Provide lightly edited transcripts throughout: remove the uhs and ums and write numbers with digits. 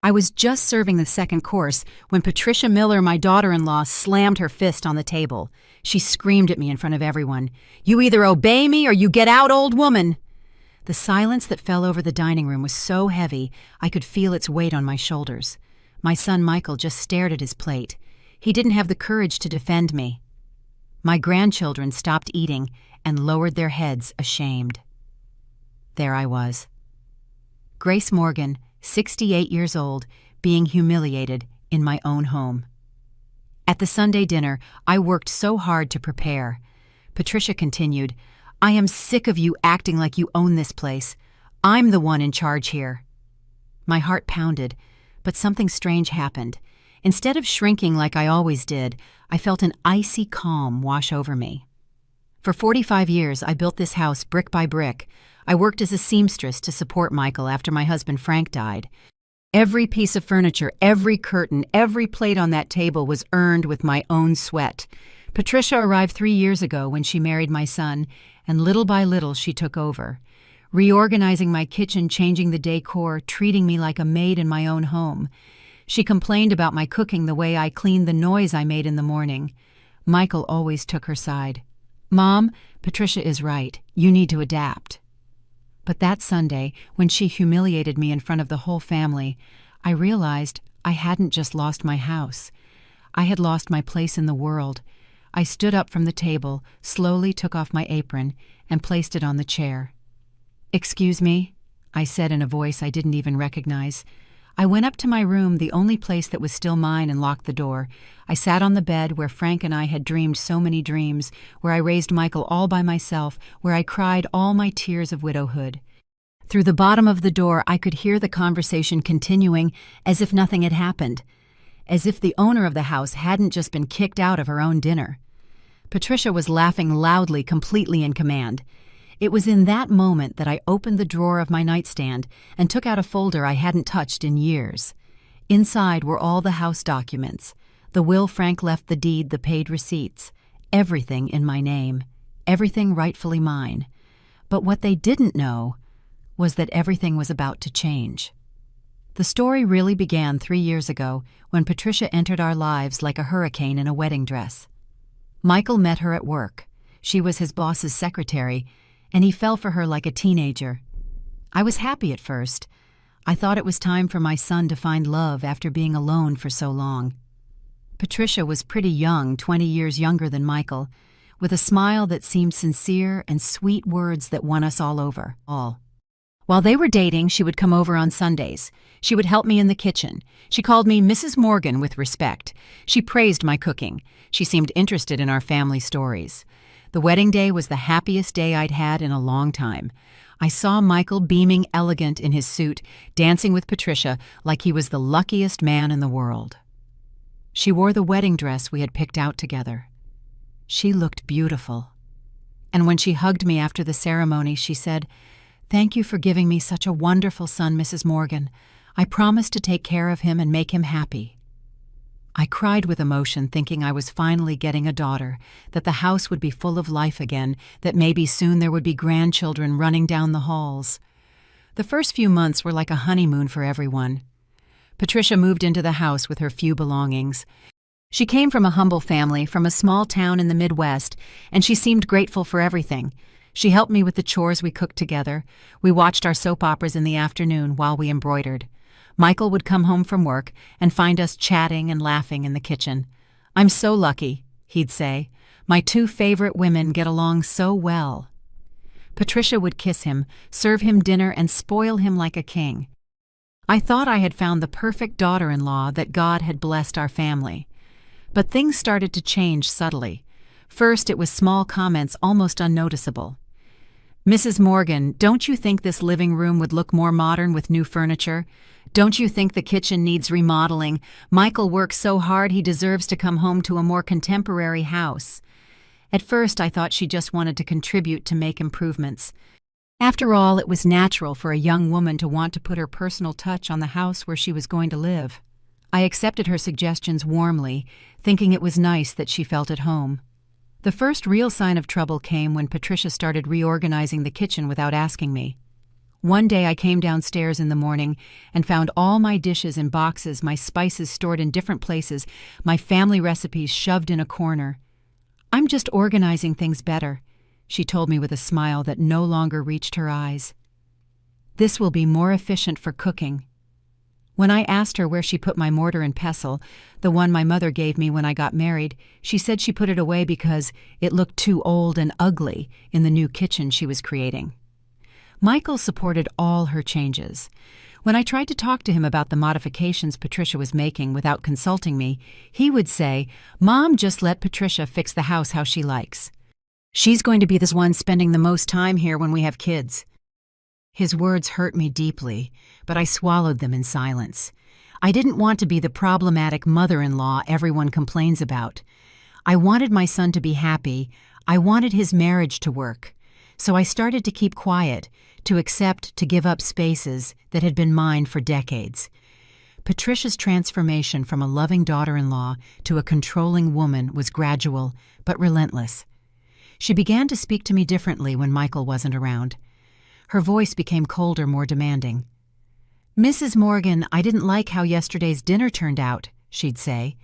I was just serving the second course when Patricia Miller, my daughter-in-law, slammed her fist on the table. She screamed at me in front of everyone. "You either obey me or you get out, old woman!" The silence that fell over the dining room was so heavy I could feel its weight on my shoulders. My son Michael just stared at his plate. He didn't have the courage to defend me. My grandchildren stopped eating and lowered their heads, ashamed. There I was. Grace Morgan, 68 years old, being humiliated in my own home. At the Sunday dinner, I worked so hard to prepare. Patricia continued, "I am sick of you acting like you own this place. I'm the one in charge here." My heart pounded, but something strange happened. Instead of shrinking like I always did, I felt an icy calm wash over me. For 45 years, I built this house brick by brick. I worked as a seamstress to support Michael after my husband Frank died. Every piece of furniture, every curtain, every plate on that table was earned with my own sweat. Patricia arrived 3 years ago when she married my son, and little by little she took over, reorganizing my kitchen, changing the decor, treating me like a maid in my own home. She complained about my cooking, the way I cleaned, the noise I made in the morning. Michael always took her side. "Mom, Patricia is right. You need to adapt." But that Sunday, when she humiliated me in front of the whole family, I realized I hadn't just lost my house. I had lost my place in the world. I stood up from the table, slowly took off my apron, and placed it on the chair. "Excuse me," I said in a voice I didn't even recognize. I went up to my room, the only place that was still mine, and locked the door. I sat on the bed where Frank and I had dreamed so many dreams, where I raised Michael all by myself, where I cried all my tears of widowhood. Through the bottom of the door, I could hear the conversation continuing as if nothing had happened, as if the owner of the house hadn't just been kicked out of her own dinner. Patricia was laughing loudly, completely in command. It was in that moment that I opened the drawer of my nightstand and took out a folder I hadn't touched in years. Inside were all the house documents, the will Frank left, the deed, the paid receipts, everything in my name, everything rightfully mine. But what they didn't know was that everything was about to change. The story really began 3 years ago when Patricia entered our lives like a hurricane in a wedding dress. Michael met her at work. She was his boss's secretary, and he fell for her like a teenager. I was happy at first. I thought it was time for my son to find love after being alone for so long. Patricia was pretty young, 20 years younger than Michael, with a smile that seemed sincere and sweet words that won us all over. While they were dating, she would come over on Sundays. She would help me in the kitchen. She called me Mrs. Morgan with respect. She praised my cooking. She seemed interested in our family stories. The wedding day was the happiest day I'd had in a long time. I saw Michael beaming elegant in his suit, dancing with Patricia like he was the luckiest man in the world. She wore the wedding dress we had picked out together. She looked beautiful. And when she hugged me after the ceremony, she said, "Thank you for giving me such a wonderful son, Mrs. Morgan. I promise to take care of him and make him happy." I cried with emotion, thinking I was finally getting a daughter, that the house would be full of life again, that maybe soon there would be grandchildren running down the halls. The first few months were like a honeymoon for everyone. Patricia moved into the house with her few belongings. She came from a humble family, from a small town in the Midwest, and she seemed grateful for everything. She helped me with the chores we cooked together. We watched our soap operas in the afternoon while we embroidered. Michael would come home from work and find us chatting and laughing in the kitchen. "I'm so lucky," he'd say. "My 2 favorite women get along so well." Patricia would kiss him, serve him dinner, and spoil him like a king. I thought I had found the perfect daughter-in-law, that God had blessed our family. But things started to change subtly. First, it was small comments, almost unnoticeable. "Mrs. Morgan, don't you think this living room would look more modern with new furniture? Don't you think the kitchen needs remodeling? Michael works so hard he deserves to come home to a more contemporary house." At first, I thought she just wanted to contribute to make improvements. After all, it was natural for a young woman to want to put her personal touch on the house where she was going to live. I accepted her suggestions warmly, thinking it was nice that she felt at home. The first real sign of trouble came when Patricia started reorganizing the kitchen without asking me. One day I came downstairs in the morning and found all my dishes in boxes, my spices stored in different places, my family recipes shoved in a corner. "I'm just organizing things better," she told me with a smile that no longer reached her eyes. "This will be more efficient for cooking." When I asked her where she put my mortar and pestle, the one my mother gave me when I got married, she said she put it away because it looked too old and ugly in the new kitchen she was creating. Michael supported all her changes. When I tried to talk to him about the modifications Patricia was making without consulting me, he would say, "Mom, just let Patricia fix the house how she likes. She's going to be the one spending the most time here when we have kids." His words hurt me deeply, but I swallowed them in silence. I didn't want to be the problematic mother-in-law everyone complains about. I wanted my son to be happy. I wanted his marriage to work. So I started to keep quiet, to accept, to give up spaces that had been mine for decades. Patricia's transformation from a loving daughter-in-law to a controlling woman was gradual, but relentless. She began to speak to me differently when Michael wasn't around. Her voice became colder, more demanding. "Mrs. Morgan, I didn't like how yesterday's dinner turned out," she'd say.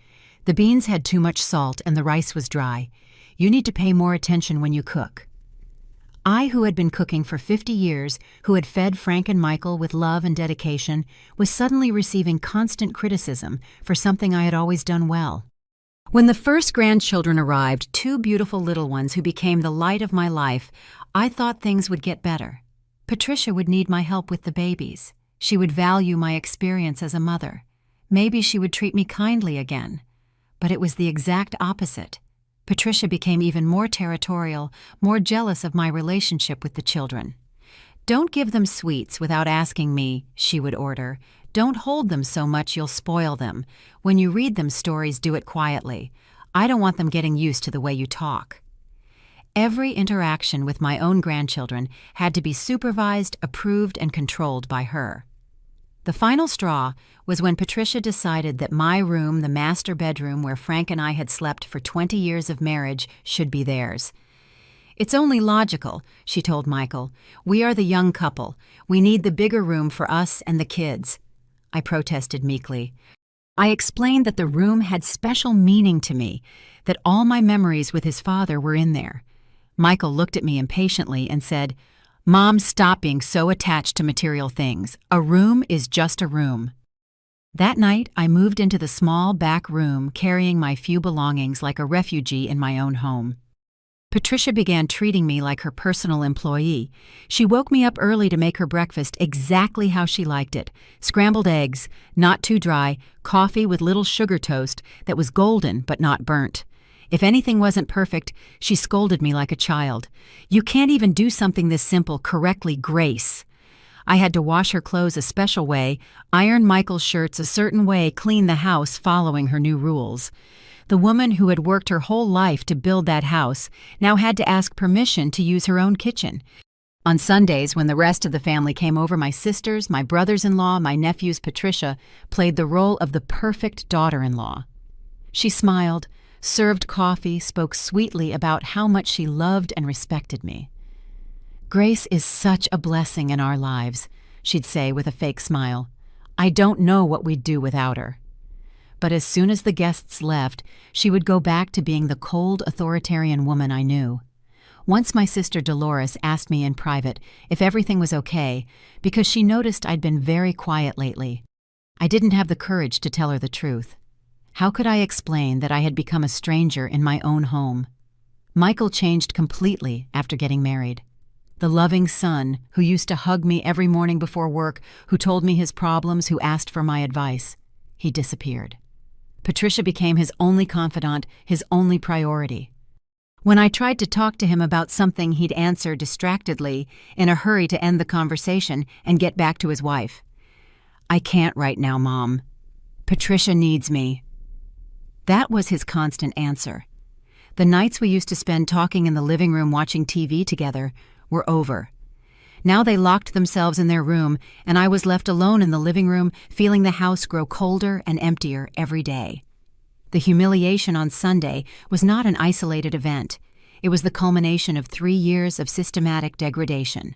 "The beans had too much salt and the rice was dry. You need to pay more attention when you cook." I, who had been cooking for 50 years, who had fed Frank and Michael with love and dedication, was suddenly receiving constant criticism for something I had always done well. When the first grandchildren arrived, 2 beautiful little ones who became the light of my life, I thought things would get better. Patricia would need my help with the babies. She would value my experience as a mother. Maybe she would treat me kindly again. But it was the exact opposite. Patricia became even more territorial, more jealous of my relationship with the children. "Don't give them sweets without asking me," she would order. "Don't hold them so much you'll spoil them. When you read them stories, do it quietly. I don't want them getting used to the way you talk." Every interaction with my own grandchildren had to be supervised, approved, and controlled by her. The final straw was when Patricia decided that my room, the master bedroom where Frank and I had slept for 20 years of marriage, should be theirs. "It's only logical," she told Michael. "We are the young couple. We need the bigger room for us and the kids." I protested meekly. I explained that the room had special meaning to me, that all my memories with his father were in there. Michael looked at me impatiently and said, "Mom, stop being so attached to material things. A room is just a room." That night, I moved into the small back room, carrying my few belongings like a refugee in my own home. Patricia began treating me like her personal employee. She woke me up early to make her breakfast exactly how she liked it. Scrambled eggs, not too dry, coffee with little sugar toast that was golden but not burnt. If anything wasn't perfect, she scolded me like a child. "You can't even do something this simple correctly, Grace." I had to wash her clothes a special way, iron Michael's shirts a certain way, clean the house following her new rules. The woman who had worked her whole life to build that house now had to ask permission to use her own kitchen. On Sundays, when the rest of the family came over, my sisters, my brothers-in-law, my nephews, Patricia played the role of the perfect daughter-in-law. She smiled, served coffee, spoke sweetly about how much she loved and respected me. "Grace is such a blessing in our lives," she'd say with a fake smile. "I don't know what we'd do without her." But as soon as the guests left, she would go back to being the cold, authoritarian woman I knew. Once my sister Dolores asked me in private if everything was okay because she noticed I'd been very quiet lately. I didn't have the courage to tell her the truth. How could I explain that I had become a stranger in my own home? Michael changed completely after getting married. The loving son who used to hug me every morning before work, who told me his problems, who asked for my advice, he disappeared. Patricia became his only confidant, his only priority. When I tried to talk to him about something, he'd answer distractedly, in a hurry to end the conversation and get back to his wife. "I can't right now, Mom. Patricia needs me." That was his constant answer. The nights we used to spend talking in the living room watching TV together were over. Now they locked themselves in their room, and I was left alone in the living room, feeling the house grow colder and emptier every day. The humiliation on Sunday was not an isolated event. It was the culmination of 3 years of systematic degradation.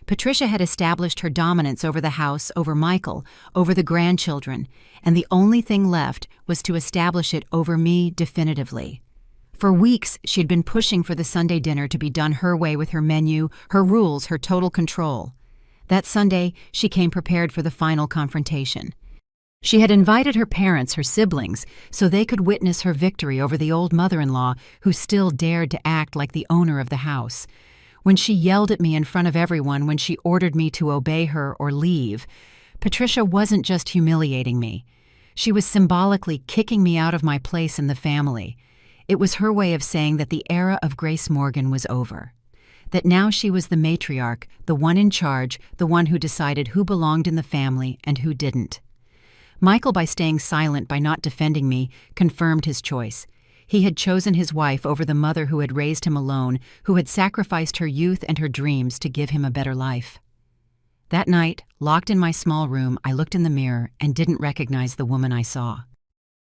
Patricia had established her dominance over the house, over Michael, over the grandchildren, and the only thing left was to establish it over me definitively. For weeks, she had been pushing for the Sunday dinner to be done her way with her menu, her rules, her total control. That Sunday, she came prepared for the final confrontation. She had invited her parents, her siblings, so they could witness her victory over the old mother-in-law who still dared to act like the owner of the house. When she yelled at me in front of everyone, when she ordered me to obey her or leave, Patricia wasn't just humiliating me. She was symbolically kicking me out of my place in the family. It was her way of saying that the era of Grace Morgan was over. That now she was the matriarch, the one in charge, the one who decided who belonged in the family and who didn't. Michael, by staying silent, by not defending me, confirmed his choice. He had chosen his wife over the mother who had raised him alone, who had sacrificed her youth and her dreams to give him a better life. That night, locked in my small room, I looked in the mirror and didn't recognize the woman I saw.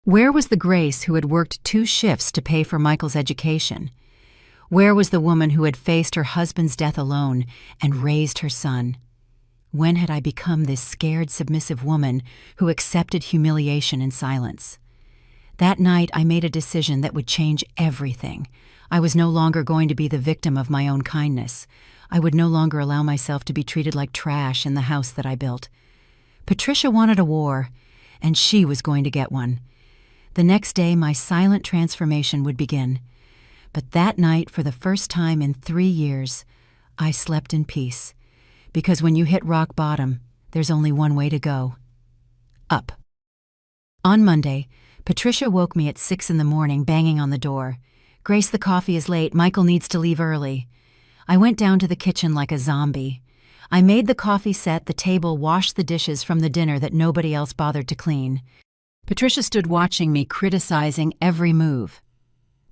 Where was the Grace who had worked 2 shifts to pay for Michael's education? Where was the woman who had faced her husband's death alone and raised her son? When had I become this scared, submissive woman who accepted humiliation in silence? That night, I made a decision that would change everything. I was no longer going to be the victim of my own kindness. I would no longer allow myself to be treated like trash in the house that I built. Patricia wanted a war, and she was going to get one. The next day, my silent transformation would begin. But that night, for the first time in 3 years, I slept in peace. Because when you hit rock bottom, there's only one way to go. Up. On Monday, Patricia woke me at 6 a.m, banging on the door. "Grace, the coffee is late. Michael needs to leave early." I went down to the kitchen like a zombie. I made the coffee set, the table, washed the dishes from the dinner that nobody else bothered to clean. Patricia stood watching me, criticizing every move.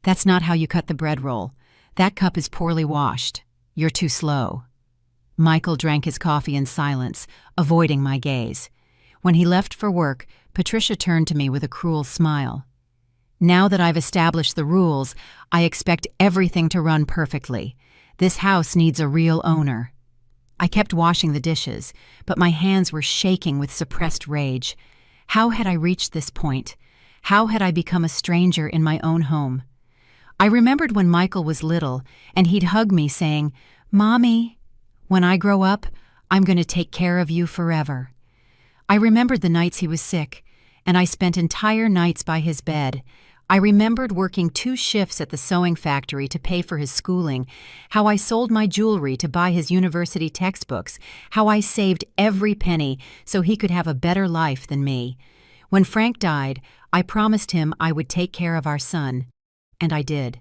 "That's not how you cut the bread roll. That cup is poorly washed. You're too slow." Michael drank his coffee in silence, avoiding my gaze. When he left for work, Patricia turned to me with a cruel smile. "Now that I've established the rules, I expect everything to run perfectly. This house needs a real owner." I kept washing the dishes, but my hands were shaking with suppressed rage. How had I reached this point? How had I become a stranger in my own home? I remembered when Michael was little, and he'd hug me saying, "Mommy, when I grow up, I'm going to take care of you forever." I remembered the nights he was sick, and I spent entire nights by his bed. I remembered working 2 shifts at the sewing factory to pay for his schooling, how I sold my jewelry to buy his university textbooks, how I saved every penny so he could have a better life than me. When Frank died, I promised him I would take care of our son, and I did.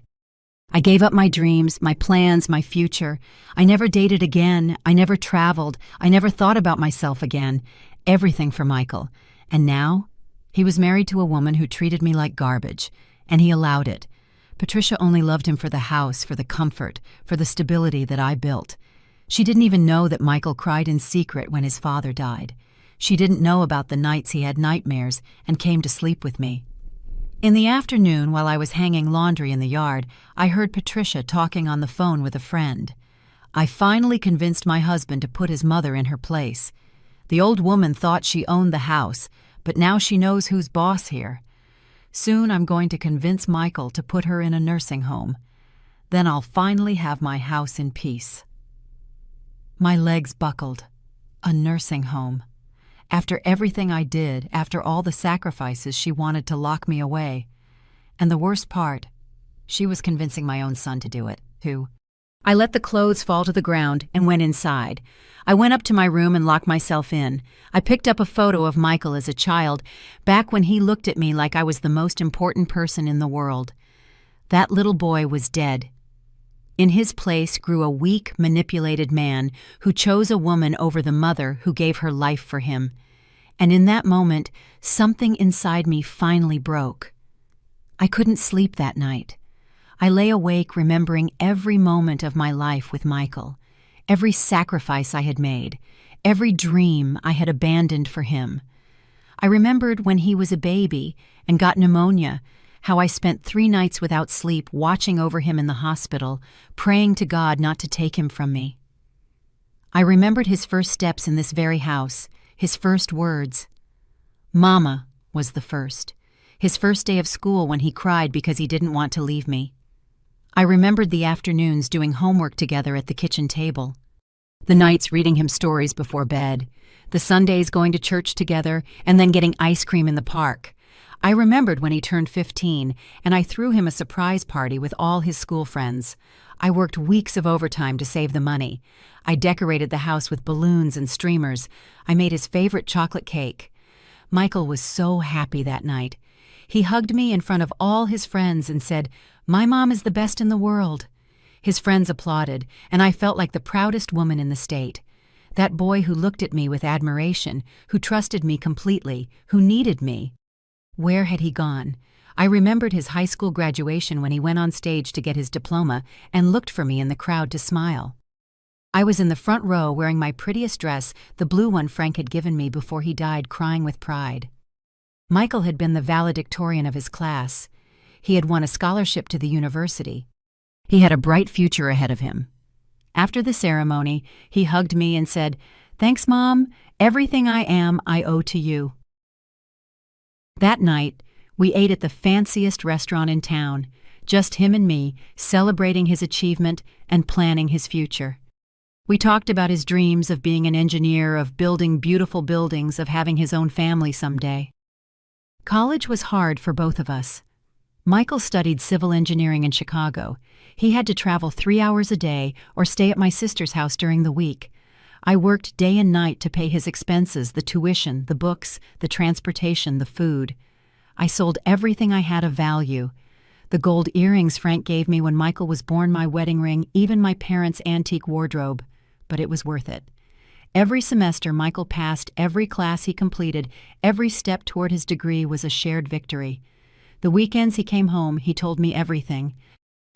I gave up my dreams, my plans, my future. I never dated again. I never traveled. I never thought about myself again. Everything for Michael. And now, he was married to a woman who treated me like garbage, and he allowed it. Patricia only loved him for the house, for the comfort, for the stability that I built. She didn't even know that Michael cried in secret when his father died. She didn't know about the nights he had nightmares and came to sleep with me. In the afternoon, while I was hanging laundry in the yard, I heard Patricia talking on the phone with a friend. I finally convinced my husband to put his mother in her place. The old woman thought she owned the house, but now she knows who's boss here. Soon I'm going to convince Michael to put her in a nursing home. Then I'll finally have my house in peace. My legs buckled. A nursing home. After everything I did, after all the sacrifices, she wanted to lock me away. And the worst part, she was convincing my own son to do it, too. I let the clothes fall to the ground and went inside. I went up to my room and locked myself in. I picked up a photo of Michael as a child, back when he looked at me like I was the most important person in the world. That little boy was dead. In his place grew a weak, manipulated man who chose a woman over the mother who gave her life for him. And in that moment, something inside me finally broke. I couldn't sleep that night. I lay awake remembering every moment of my life with Michael, every sacrifice I had made, every dream I had abandoned for him. I remembered when he was a baby and got pneumonia, how I spent 3 nights without sleep watching over him in the hospital, praying to God not to take him from me. I remembered his first steps in this very house, his first words. Mama was the first. His first day of school when he cried because he didn't want to leave me. I remembered the afternoons doing homework together at the kitchen table, the nights reading him stories before bed, the Sundays going to church together and then getting ice cream in the park. I remembered when he turned 15 and I threw him a surprise party with all his school friends. I worked weeks of overtime to save the money. I decorated the house with balloons and streamers. I made his favorite chocolate cake. Michael was so happy that night. He hugged me in front of all his friends and said, "My mom is the best in the world." His friends applauded, and I felt like the proudest woman in the state. That boy who looked at me with admiration, who trusted me completely, who needed me. Where had he gone? I remembered his high school graduation when he went on stage to get his diploma and looked for me in the crowd to smile. I was in the front row wearing my prettiest dress, the blue one Frank had given me before he died, crying with pride. Michael had been the valedictorian of his class. He had won a scholarship to the university. He had a bright future ahead of him. After the ceremony, he hugged me and said, "Thanks, Mom. Everything I am, I owe to you." That night, we ate at the fanciest restaurant in town, just him and me, celebrating his achievement and planning his future. We talked about his dreams of being an engineer, of building beautiful buildings, of having his own family someday. College was hard for both of us. Michael studied civil engineering in Chicago. He had to travel 3 hours a day or stay at my sister's house during the week. I worked day and night to pay his expenses, the tuition, the books, the transportation, the food. I sold everything I had of value. The gold earrings Frank gave me when Michael was born, my wedding ring, even my parents' antique wardrobe. But it was worth it. Every semester Michael passed, every class he completed, every step toward his degree was a shared victory. The weekends he came home, he told me everything.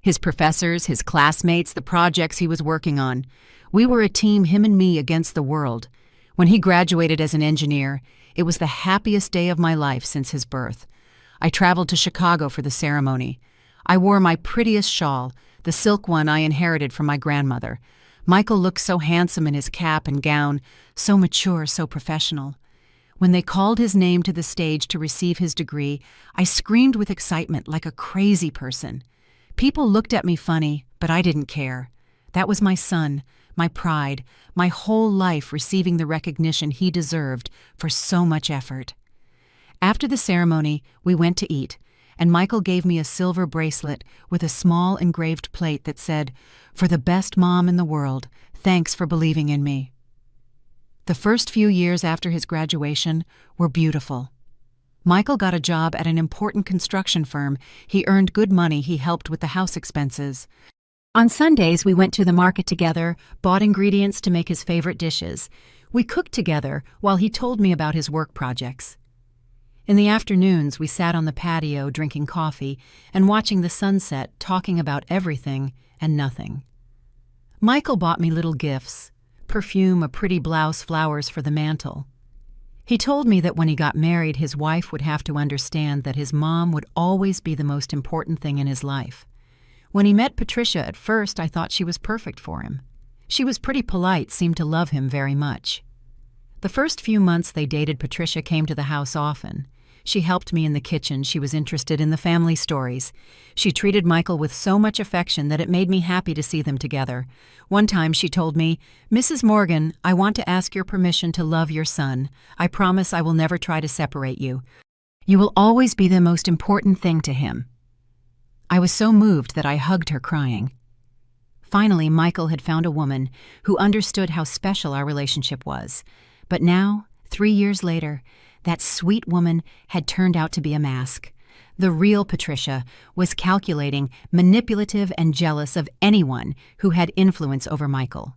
His professors, his classmates, the projects he was working on. We were a team, him and me, against the world. When he graduated as an engineer, it was the happiest day of my life since his birth. I traveled to Chicago for the ceremony. I wore my prettiest shawl, the silk one I inherited from my grandmother. Michael looked so handsome in his cap and gown, so mature, so professional. When they called his name to the stage to receive his degree, I screamed with excitement like a crazy person. People looked at me funny, but I didn't care. That was my son, my pride, my whole life receiving the recognition he deserved for so much effort. After the ceremony, we went to eat, and Michael gave me a silver bracelet with a small engraved plate that said, "For the best mom in the world, thanks for believing in me." The first few years after his graduation were beautiful. Michael got a job at an important construction firm. He earned good money. He helped with the house expenses. On Sundays, we went to the market together, bought ingredients to make his favorite dishes. We cooked together while he told me about his work projects. In the afternoons, we sat on the patio drinking coffee and watching the sunset, talking about everything and nothing. Michael bought me little gifts, perfume, a pretty blouse, flowers for the mantel. He told me that when he got married, his wife would have to understand that his mom would always be the most important thing in his life. When he met Patricia, at first I thought she was perfect for him. She was pretty polite, seemed to love him very much. The first few months they dated, Patricia came to the house often. She helped me in the kitchen. She was interested in the family stories. She treated Michael with so much affection that it made me happy to see them together. One time she told me, "Mrs. Morgan, I want to ask your permission to love your son. I promise I will never try to separate you. You will always be the most important thing to him." I was so moved that I hugged her, crying. Finally, Michael had found a woman who understood how special our relationship was. But now, 3 years later, that sweet woman had turned out to be a mask. The real Patricia was calculating, manipulative, and jealous of anyone who had influence over Michael.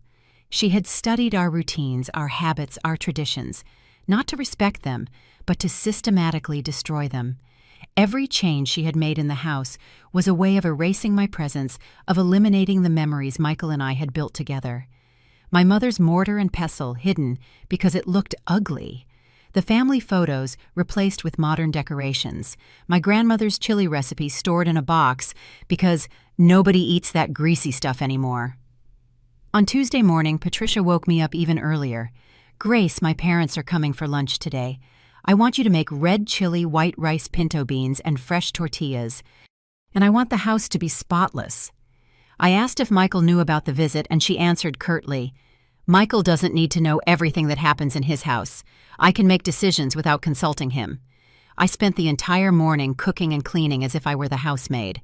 She had studied our routines, our habits, our traditions, not to respect them, but to systematically destroy them. Every change she had made in the house was a way of erasing my presence, of eliminating the memories Michael and I had built together. My mother's mortar and pestle hidden because it looked ugly. The family photos replaced with modern decorations. My grandmother's chili recipe stored in a box because nobody eats that greasy stuff anymore. On Tuesday morning, Patricia woke me up even earlier. "Grace, my parents are coming for lunch today. I want you to make red chili white rice pinto beans and fresh tortillas. And I want the house to be spotless." I asked if Michael knew about the visit, and she answered curtly, "Michael doesn't need to know everything that happens in his house. I can make decisions without consulting him." I spent the entire morning cooking and cleaning as if I were the housemaid.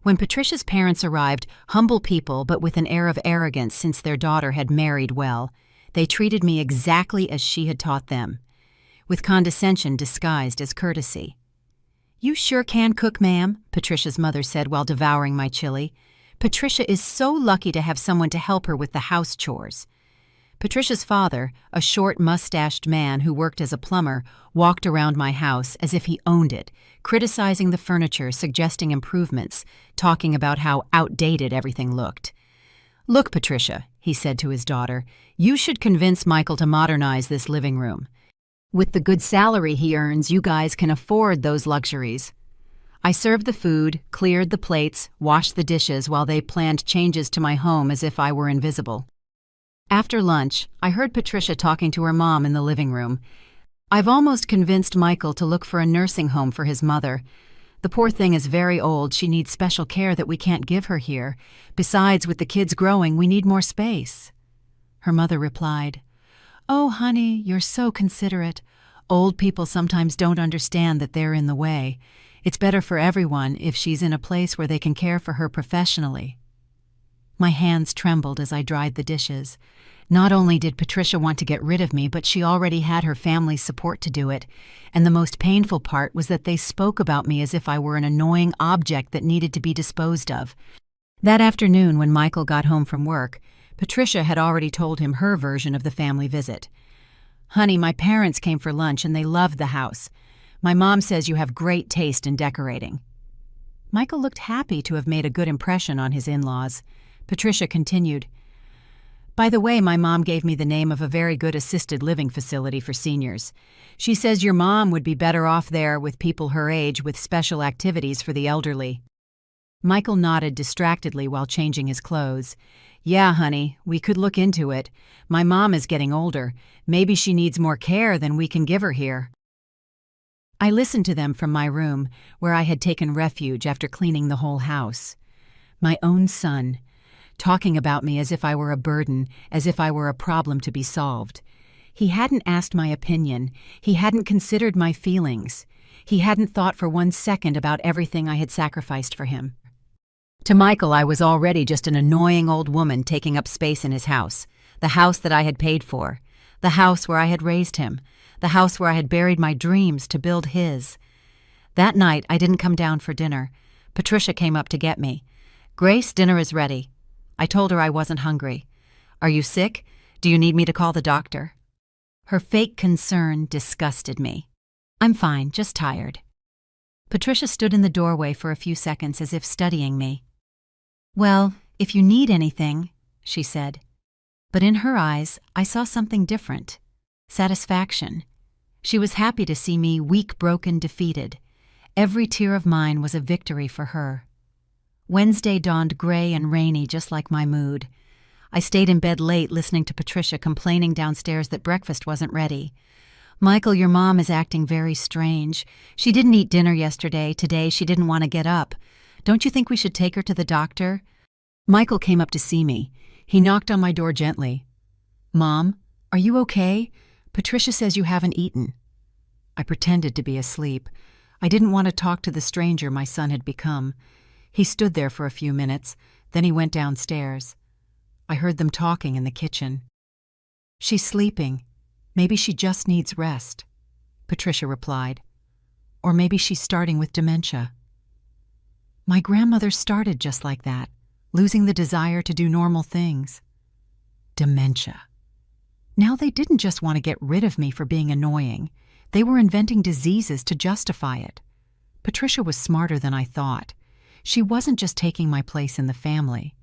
When Patricia's parents arrived, humble people but with an air of arrogance since their daughter had married well, they treated me exactly as she had taught them, with condescension disguised as courtesy. "You sure can cook, ma'am," Patricia's mother said while devouring my chili. "Patricia is so lucky to have someone to help her with the house chores." Patricia's father, a short, mustached man who worked as a plumber, walked around my house as if he owned it, criticizing the furniture, suggesting improvements, talking about how outdated everything looked. "Look, Patricia," he said to his daughter, "you should convince Michael to modernize this living room. With the good salary he earns, you guys can afford those luxuries." I served the food, cleared the plates, washed the dishes while they planned changes to my home as if I were invisible. After lunch, I heard Patricia talking to her mom in the living room. "I've almost convinced Michael to look for a nursing home for his mother. The poor thing is very old. She needs special care that we can't give her here. Besides, with the kids growing, we need more space." Her mother replied, "Oh, honey, you're so considerate. Old people sometimes don't understand that they're in the way. It's better for everyone if she's in a place where they can care for her professionally." My hands trembled as I dried the dishes. Not only did Patricia want to get rid of me, but she already had her family's support to do it, and the most painful part was that they spoke about me as if I were an annoying object that needed to be disposed of. That afternoon, when Michael got home from work, Patricia had already told him her version of the family visit. "Honey, my parents came for lunch and they loved the house. My mom says you have great taste in decorating." Michael looked happy to have made a good impression on his in-laws. Patricia continued, "By the way, my mom gave me the name of a very good assisted living facility for seniors. She says your mom would be better off there with people her age with special activities for the elderly." Michael nodded distractedly while changing his clothes. "Yeah, honey, we could look into it. My mom is getting older. Maybe she needs more care than we can give her here." I listened to them from my room, where I had taken refuge after cleaning the whole house. My own son, talking about me as if I were a burden, as if I were a problem to be solved. He hadn't asked my opinion. He hadn't considered my feelings. He hadn't thought for 1 second about everything I had sacrificed for him. To Michael, I was already just an annoying old woman taking up space in his house, the house that I had paid for, the house where I had raised him, the house where I had buried my dreams to build his. That night, I didn't come down for dinner. Patricia came up to get me. "Grace, dinner is ready." I told her I wasn't hungry. "Are you sick? Do you need me to call the doctor?" Her fake concern disgusted me. "I'm fine, just tired." Patricia stood in the doorway for a few seconds as if studying me. "Well, if you need anything," she said. But in her eyes, I saw something different. Satisfaction. She was happy to see me weak, broken, defeated. Every tear of mine was a victory for her. Wednesday dawned gray and rainy, just like my mood. I stayed in bed late listening to Patricia complaining downstairs that breakfast wasn't ready. "Michael, your mom is acting very strange. She didn't eat dinner yesterday. Today she didn't want to get up. Don't you think we should take her to the doctor?" Michael came up to see me. He knocked on my door gently. "Mom, are you okay? Patricia says you haven't eaten." I pretended to be asleep. I didn't want to talk to the stranger my son had become. He stood there for a few minutes, then he went downstairs. I heard them talking in the kitchen. "She's sleeping. Maybe she just needs rest," Patricia replied. "Or maybe she's starting with dementia." My grandmother started just like that, losing the desire to do normal things. Dementia. Now they didn't just want to get rid of me for being annoying. They were inventing diseases to justify it. Patricia was smarter than I thought. She wasn't just taking my place in the family.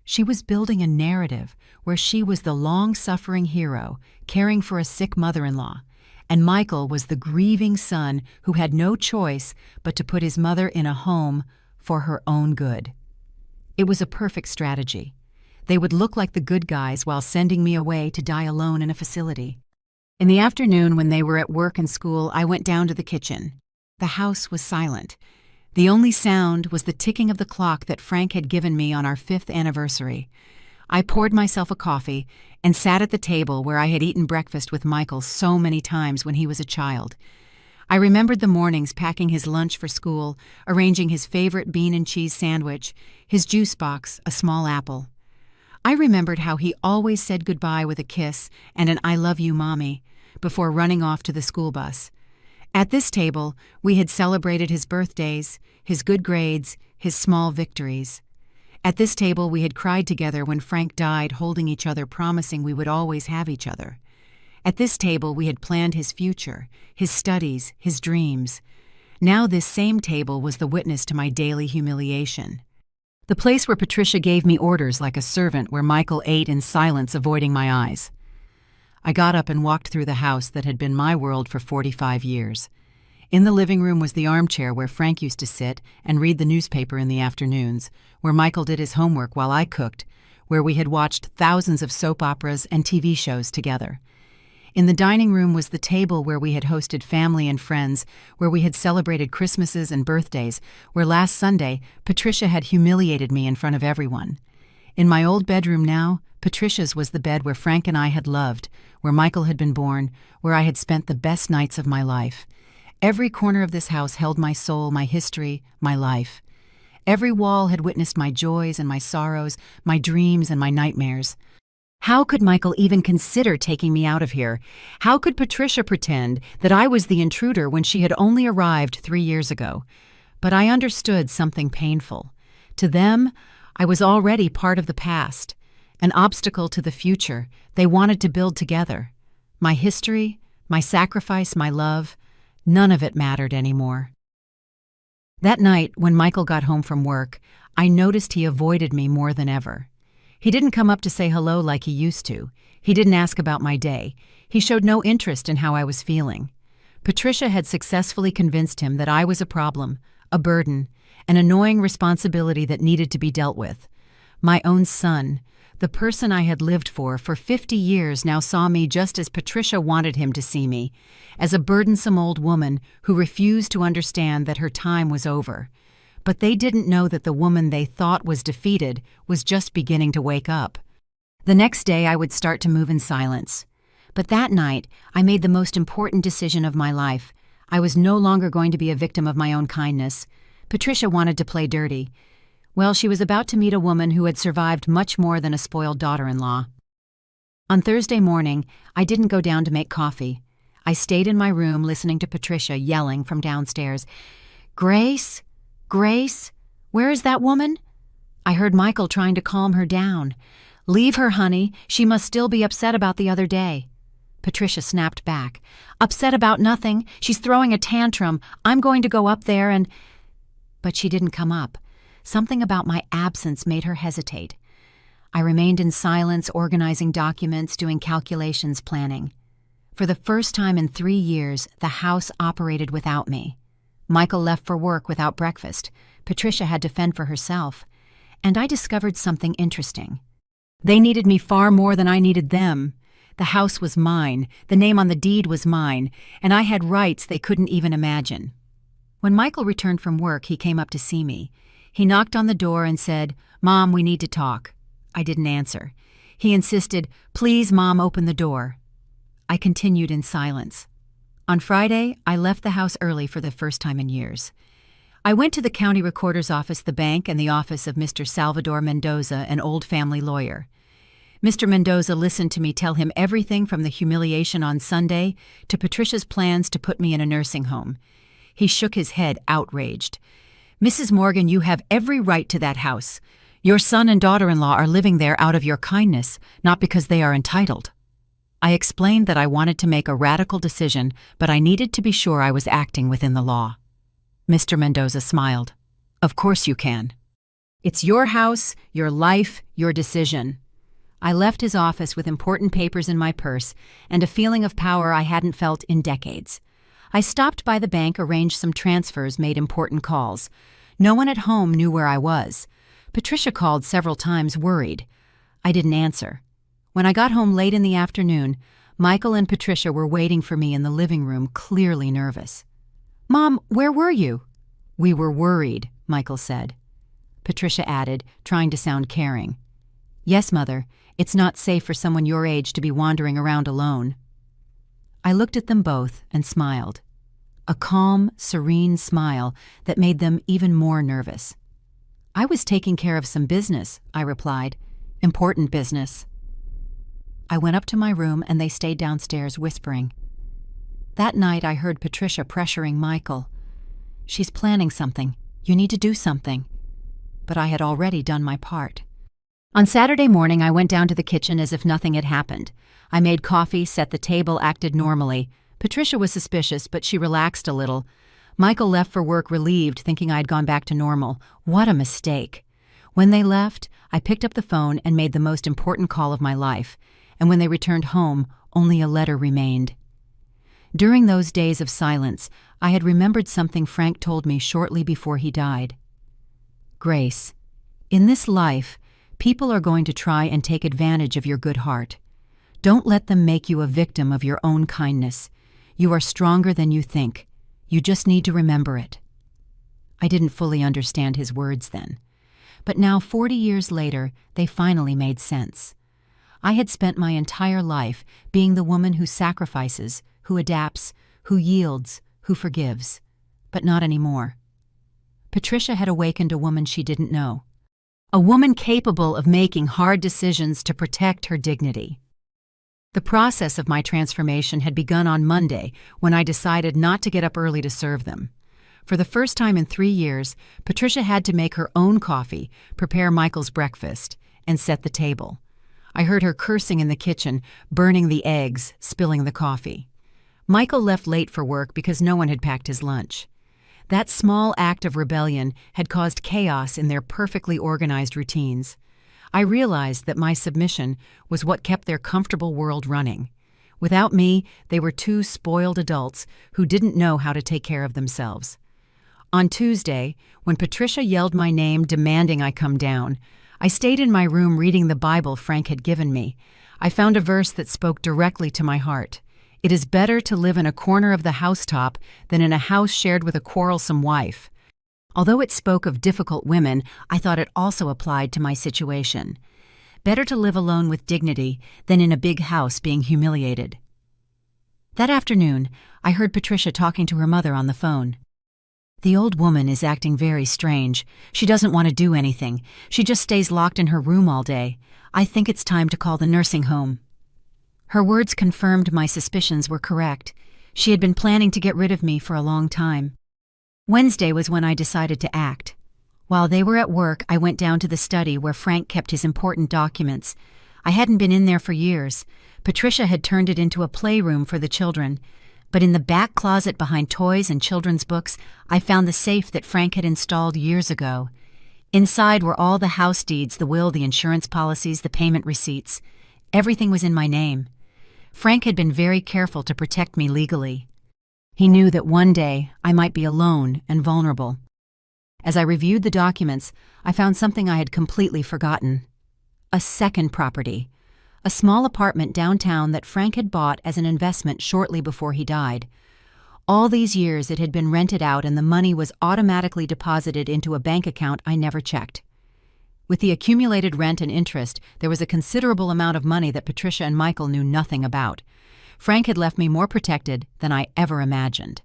She was building a narrative where she was the long-suffering hero, caring for a sick mother-in-law, and Michael was the grieving son who had no choice but to put his mother in a home for her own good. It was a perfect strategy. They would look like the good guys while sending me away to die alone in a facility. In the afternoon, when they were at work and school, I went down to the kitchen. The house was silent. The only sound was the ticking of the clock that Frank had given me on our 5th anniversary. I poured myself a coffee and sat at the table where I had eaten breakfast with Michael so many times when he was a child. I remembered the mornings packing his lunch for school, arranging his favorite bean and cheese sandwich, his juice box, a small apple. I remembered how he always said goodbye with a kiss and an "I love you, Mommy," before running off to the school bus. At this table, we had celebrated his birthdays, his good grades, his small victories. At this table, we had cried together when Frank died, holding each other, promising we would always have each other. At this table, we had planned his future, his studies, his dreams. Now this same table was the witness to my daily humiliation. The place where Patricia gave me orders like a servant, where Michael ate in silence, avoiding my eyes. I got up and walked through the house that had been my world for 45 years. In the living room was the armchair where Frank used to sit and read the newspaper in the afternoons, where Michael did his homework while I cooked, where we had watched thousands of soap operas and TV shows together. In the dining room was the table where we had hosted family and friends, where we had celebrated Christmases and birthdays, where last Sunday Patricia had humiliated me in front of everyone. In my old bedroom now, Patricia's was the bed where Frank and I had loved, where Michael had been born, where I had spent the best nights of my life. Every corner of this house held my soul, my history, my life. Every wall had witnessed my joys and my sorrows, my dreams and my nightmares. How could Michael even consider taking me out of here? How could Patricia pretend that I was the intruder when she had only arrived 3 years ago? But I understood something painful. To them, I was already part of the past, an obstacle to the future they wanted to build together. My history, my sacrifice, my love, none of it mattered anymore. That night, when Michael got home from work, I noticed he avoided me more than ever. He didn't come up to say hello like he used to. He didn't ask about my day. He showed no interest in how I was feeling. Patricia had successfully convinced him that I was a problem, a burden, an annoying responsibility that needed to be dealt with. My own son, the person I had lived for 50 years, now saw me just as Patricia wanted him to see me, as a burdensome old woman who refused to understand that her time was over. But they didn't know that the woman they thought was defeated was just beginning to wake up. The next day I would start to move in silence. But that night, I made the most important decision of my life. I was no longer going to be a victim of my own kindness. Patricia wanted to play dirty. Well, she was about to meet a woman who had survived much more than a spoiled daughter-in-law. On Thursday morning, I didn't go down to make coffee. I stayed in my room listening to Patricia yelling from downstairs, "Grace? Grace? Where is that woman?" I heard Michael trying to calm her down. "Leave her, honey. She must still be upset about the other day." Patricia snapped back. "Upset about nothing. She's throwing a tantrum. I'm going to go up there and—" But she didn't come up. Something about my absence made her hesitate. I remained in silence, organizing documents, doing calculations, planning. For the first time in 3 years, the house operated without me. Michael left for work without breakfast. Patricia had to fend for herself. And I discovered something interesting. They needed me far more than I needed them. The house was mine, the name on the deed was mine, and I had rights they couldn't even imagine. When Michael returned from work, he came up to see me. He knocked on the door and said, "Mom, we need to talk." I didn't answer. He insisted, "Please, Mom, open the door." I continued in silence. On Friday, I left the house early for the first time in years. I went to the county recorder's office, the bank, and the office of Mr. Salvador Mendoza, an old family lawyer. Mr. Mendoza listened to me tell him everything from the humiliation on Sunday to Patricia's plans to put me in a nursing home. He shook his head, outraged. "Mrs. Morgan, you have every right to that house. Your son and daughter-in-law are living there out of your kindness, not because they are entitled." I explained that I wanted to make a radical decision, but I needed to be sure I was acting within the law. Mr. Mendoza smiled. "Of course you can. It's your house, your life, your decision." I left his office with important papers in my purse and a feeling of power I hadn't felt in decades. I stopped by the bank, arranged some transfers, made important calls. No one at home knew where I was. Patricia called several times, worried. I didn't answer. When I got home late in the afternoon, Michael and Patricia were waiting for me in the living room, clearly nervous. "Mom, where were you?" "We were worried," Michael said. Patricia added, trying to sound caring. "Yes, Mother, it's not safe for someone your age to be wandering around alone." I looked at them both and smiled. A calm, serene smile that made them even more nervous. "I was taking care of some business," I replied. "Important business." I went up to my room and they stayed downstairs whispering. That night I heard Patricia pressuring Michael. "She's planning something. You need to do something." But I had already done my part. On Saturday morning, I went down to the kitchen as if nothing had happened. I made coffee, set the table, acted normally. Patricia was suspicious, but she relaxed a little. Michael left for work relieved, thinking I had gone back to normal. What a mistake. When they left, I picked up the phone and made the most important call of my life. And when they returned home, only a letter remained. During those days of silence, I had remembered something Frank told me shortly before he died. "Grace, in this life, people are going to try and take advantage of your good heart. Don't let them make you a victim of your own kindness. You are stronger than you think. You just need to remember it." I didn't fully understand his words then. But now, 40 years later, they finally made sense. I had spent my entire life being the woman who sacrifices, who adapts, who yields, who forgives. But not anymore. Patricia had awakened a woman she didn't know. A woman capable of making hard decisions to protect her dignity. The process of my transformation had begun on Monday when I decided not to get up early to serve them. For the first time in 3 years, Patricia had to make her own coffee, prepare Michael's breakfast, and set the table. I heard her cursing in the kitchen, burning the eggs, spilling the coffee. Michael left late for work because no one had packed his lunch. That small act of rebellion had caused chaos in their perfectly organized routines. I realized that my submission was what kept their comfortable world running. Without me, they were two spoiled adults who didn't know how to take care of themselves. On Tuesday, when Patricia yelled my name demanding I come down, I stayed in my room reading the Bible Frank had given me. I found a verse that spoke directly to my heart. "It is better to live in a corner of the housetop than in a house shared with a quarrelsome wife." Although it spoke of difficult women, I thought it also applied to my situation. Better to live alone with dignity than in a big house being humiliated. That afternoon, I heard Patricia talking to her mother on the phone. "The old woman is acting very strange. She doesn't want to do anything. She just stays locked in her room all day. I think it's time to call the nursing home." Her words confirmed my suspicions were correct. She had been planning to get rid of me for a long time. Wednesday was when I decided to act. While they were at work, I went down to the study where Frank kept his important documents. I hadn't been in there for years. Patricia had turned it into a playroom for the children. But in the back closet behind toys and children's books, I found the safe that Frank had installed years ago. Inside were all the house deeds, the will, the insurance policies, the payment receipts. Everything was in my name. Frank had been very careful to protect me legally. He knew that one day I might be alone and vulnerable. As I reviewed the documents, I found something I had completely forgotten. A second property. A small apartment downtown that Frank had bought as an investment shortly before he died. All these years it had been rented out and the money was automatically deposited into a bank account I never checked. With the accumulated rent and interest, there was a considerable amount of money that Patricia and Michael knew nothing about. Frank had left me more protected than I ever imagined.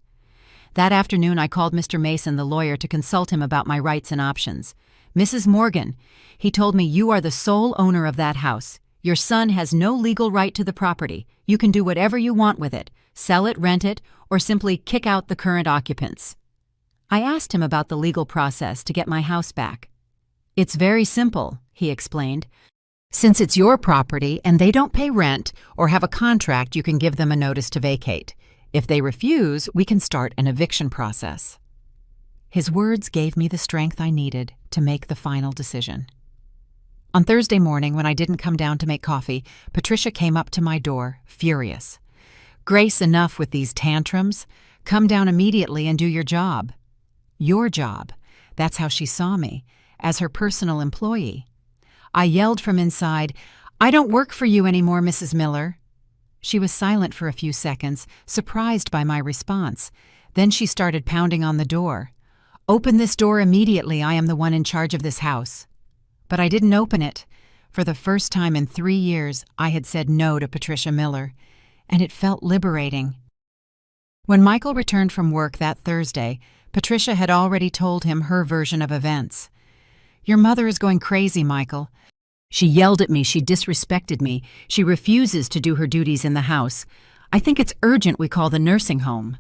That afternoon I called Mr. Mason, the lawyer, to consult him about my rights and options. "Mrs. Morgan," he told me, "you are the sole owner of that house. Your son has no legal right to the property. You can do whatever you want with it, sell it, rent it, or simply kick out the current occupants." I asked him about the legal process to get my house back. "It's very simple," he explained. "Since it's your property and they don't pay rent or have a contract, you can give them a notice to vacate. If they refuse, we can start an eviction process." His words gave me the strength I needed to make the final decision. On Thursday morning, when I didn't come down to make coffee, Patricia came up to my door, furious. "Grace, enough with these tantrums. Come down immediately and do your job." Your job. That's how she saw me, as her personal employee. I yelled from inside, "I don't work for you anymore, Mrs. Miller." She was silent for a few seconds, surprised by my response. Then she started pounding on the door. "Open this door immediately. I am the one in charge of this house." But I didn't open it. For the first time in 3 years, I had said no to Patricia Miller, and it felt liberating. When Michael returned from work that Thursday, Patricia had already told him her version of events. "Your mother is going crazy, Michael. She yelled at me, she disrespected me, she refuses to do her duties in the house. I think it's urgent we call the nursing home."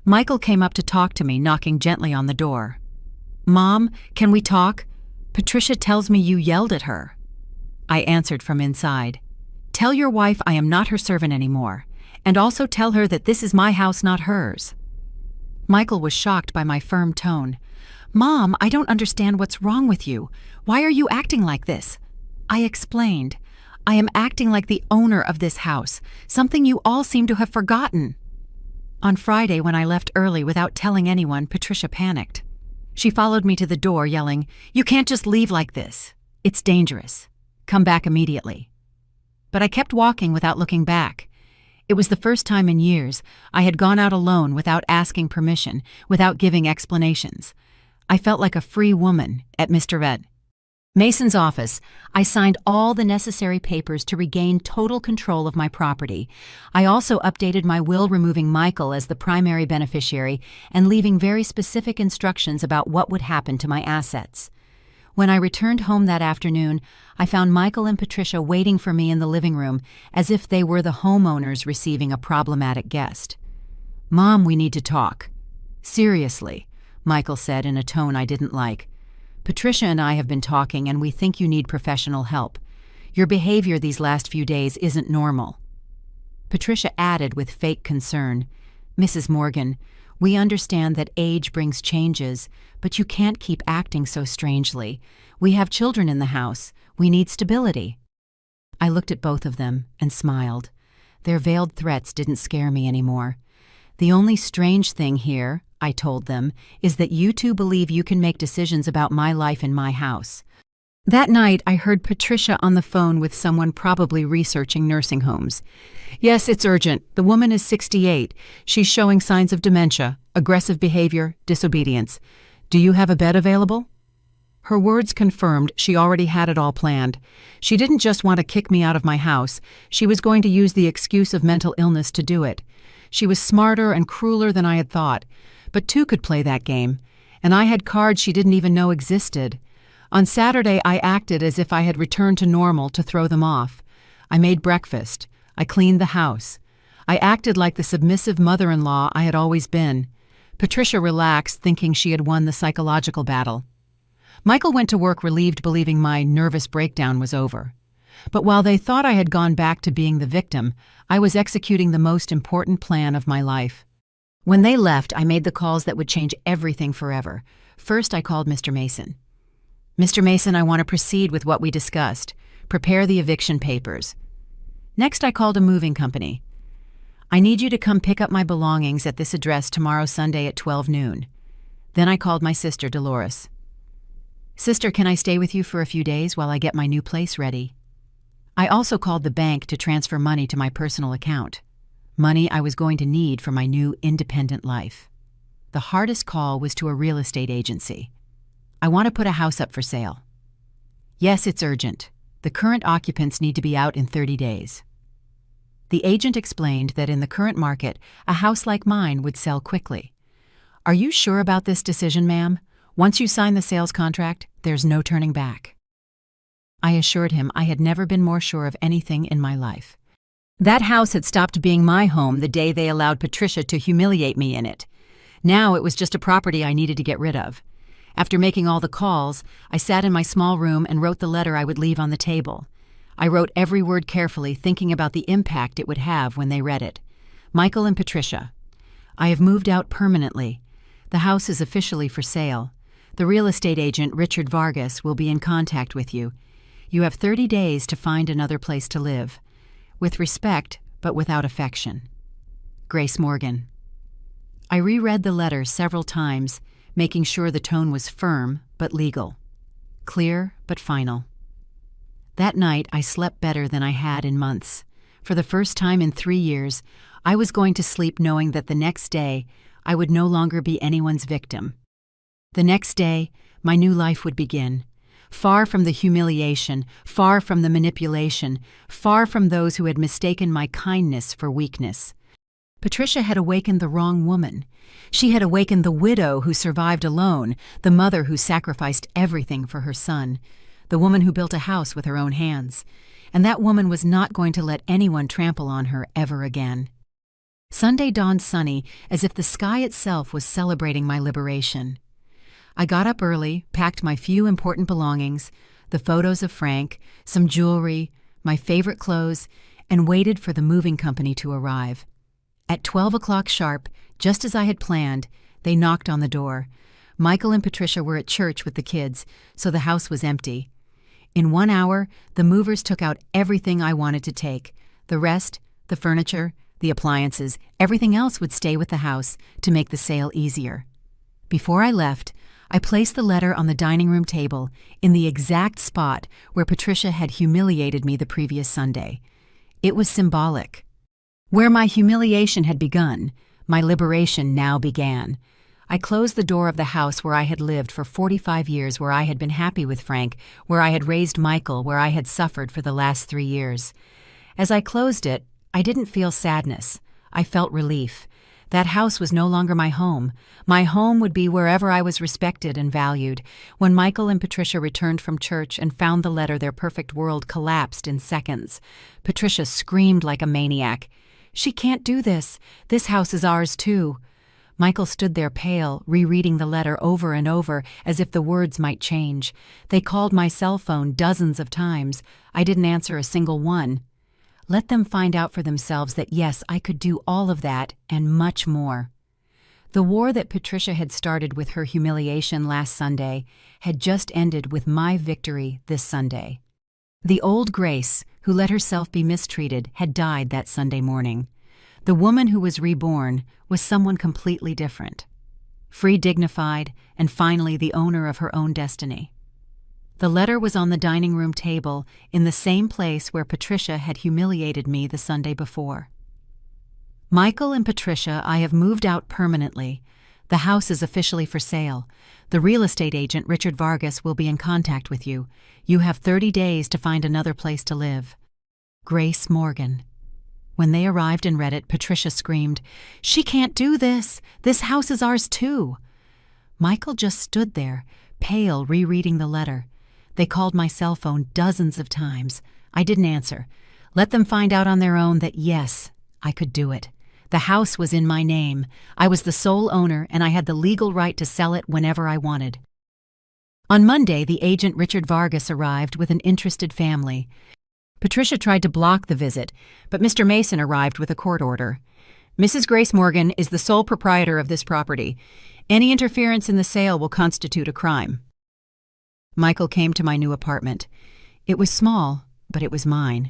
Michael came up to talk to me, knocking gently on the door. "Mom, can we talk? Patricia tells me you yelled at her." I answered from inside. "Tell your wife I am not her servant anymore, and also tell her that this is my house, not hers." Michael was shocked by my firm tone. "Mom, I don't understand what's wrong with you. Why are you acting like this?" I explained. "I am acting like the owner of this house, something you all seem to have forgotten." On Friday, when I left early without telling anyone, Patricia panicked. She followed me to the door, yelling, "You can't just leave like this. It's dangerous. Come back immediately." But I kept walking without looking back. It was the first time in years I had gone out alone without asking permission, without giving explanations. I felt like a free woman at Mr. Mason's office. I signed all the necessary papers to regain total control of my property. I also updated my will, removing Michael as the primary beneficiary and leaving very specific instructions about what would happen to my assets. When I returned home that afternoon, I found Michael and Patricia waiting for me in the living room as if they were the homeowners receiving a problematic guest. "Mom, we need to talk." "Seriously," Michael said in a tone I didn't like. "Patricia and I have been talking, and we think you need professional help. Your behavior these last few days isn't normal." Patricia added with fake concern, "Mrs. Morgan, we understand that age brings changes, but you can't keep acting so strangely. We have children in the house. We need stability." I looked at both of them and smiled. Their veiled threats didn't scare me anymore. "The only strange thing here," I told them, "is that you two believe you can make decisions about my life in my house." That night, I heard Patricia on the phone with someone probably researching nursing homes. "Yes, it's urgent. The woman is 68. She's showing signs of dementia, aggressive behavior, disobedience. Do you have a bed available?" Her words confirmed she already had it all planned. She didn't just want to kick me out of my house. She was going to use the excuse of mental illness to do it. She was smarter and crueler than I had thought. But two could play that game, and I had cards she didn't even know existed. On Saturday, I acted as if I had returned to normal to throw them off. I made breakfast. I cleaned the house. I acted like the submissive mother-in-law I had always been. Patricia relaxed, thinking she had won the psychological battle. Michael went to work relieved, believing my nervous breakdown was over. But while they thought I had gone back to being the victim, I was executing the most important plan of my life. When they left, I made the calls that would change everything forever. First, I called Mr. Mason. "Mr. Mason, I want to proceed with what we discussed. Prepare the eviction papers." Next, I called a moving company. "I need you to come pick up my belongings at this address tomorrow Sunday at 12 noon. Then I called my sister, Dolores. "Sister, can I stay with you for a few days while I get my new place ready?" I also called the bank to transfer money to my personal account. Money I was going to need for my new independent life. The hardest call was to a real estate agency. "I want to put a house up for sale." "Yes, it's urgent. The current occupants need to be out in 30 days. The agent explained that in the current market, a house like mine would sell quickly. "Are you sure about this decision, ma'am? Once you sign the sales contract, there's no turning back." I assured him I had never been more sure of anything in my life. That house had stopped being my home the day they allowed Patricia to humiliate me in it. Now it was just a property I needed to get rid of. After making all the calls, I sat in my small room and wrote the letter I would leave on the table. I wrote every word carefully, thinking about the impact it would have when they read it. "Michael and Patricia, I have moved out permanently. The house is officially for sale. The real estate agent, Richard Vargas, will be in contact with you. You have 30 days to find another place to live. With respect, but without affection. Grace Morgan." I reread the letter several times, making sure the tone was firm but legal, clear but final. That night, I slept better than I had in months. For the first time in 3 years, I was going to sleep knowing that the next day, I would no longer be anyone's victim. The next day, my new life would begin. Far from the humiliation, far from the manipulation, far from those who had mistaken my kindness for weakness. Patricia had awakened the wrong woman. She had awakened the widow who survived alone, the mother who sacrificed everything for her son, the woman who built a house with her own hands. And that woman was not going to let anyone trample on her ever again. Sunday dawned sunny, as if the sky itself was celebrating my liberation. I got up early, packed my few important belongings, the photos of Frank, some jewelry, my favorite clothes, and waited for the moving company to arrive. At 12 o'clock sharp, just as I had planned, they knocked on the door. Michael and Patricia were at church with the kids, so the house was empty. In 1 hour, the movers took out everything I wanted to take. The rest, the furniture, the appliances, everything else would stay with the house to make the sale easier. Before I left, I placed the letter on the dining room table in the exact spot where Patricia had humiliated me the previous Sunday. It was symbolic. Where my humiliation had begun, my liberation now began. I closed the door of the house where I had lived for 45 years, where I had been happy with Frank, where I had raised Michael, where I had suffered for the last 3 years. As I closed it, I didn't feel sadness. I felt relief. That house was no longer my home. My home would be wherever I was respected and valued. When Michael and Patricia returned from church and found the letter, their perfect world collapsed in seconds. Patricia screamed like a maniac. "She can't do this. This house is ours too." Michael stood there pale, rereading the letter over and over as if the words might change. They called my cell phone dozens of times. I didn't answer a single one. Let them find out for themselves that yes, I could do all of that and much more. The war that Patricia had started with her humiliation last Sunday had just ended with my victory this Sunday. The old Grace, who let herself be mistreated, had died that Sunday morning. The woman who was reborn was someone completely different. Free, dignified, and finally the owner of her own destiny. The letter was on the dining room table in the same place where Patricia had humiliated me the Sunday before. Michael and Patricia, I have moved out permanently. The house is officially for sale. The real estate agent, Richard Vargas, will be in contact with you. You have 30 days to find another place to live. Grace Morgan. When they arrived and read it, Patricia screamed, "She can't do this! This house is ours too!" Michael just stood there, pale, rereading the letter. They called my cell phone dozens of times. I didn't answer. Let them find out on their own that yes, I could do it. The house was in my name. I was the sole owner, and I had the legal right to sell it whenever I wanted. On Monday, the agent Richard Vargas arrived with an interested family. Patricia tried to block the visit, but Mr. Mason arrived with a court order. "Mrs. Grace Morgan is the sole proprietor of this property. Any interference in the sale will constitute a crime." Michael came to my new apartment. It was small, but it was mine.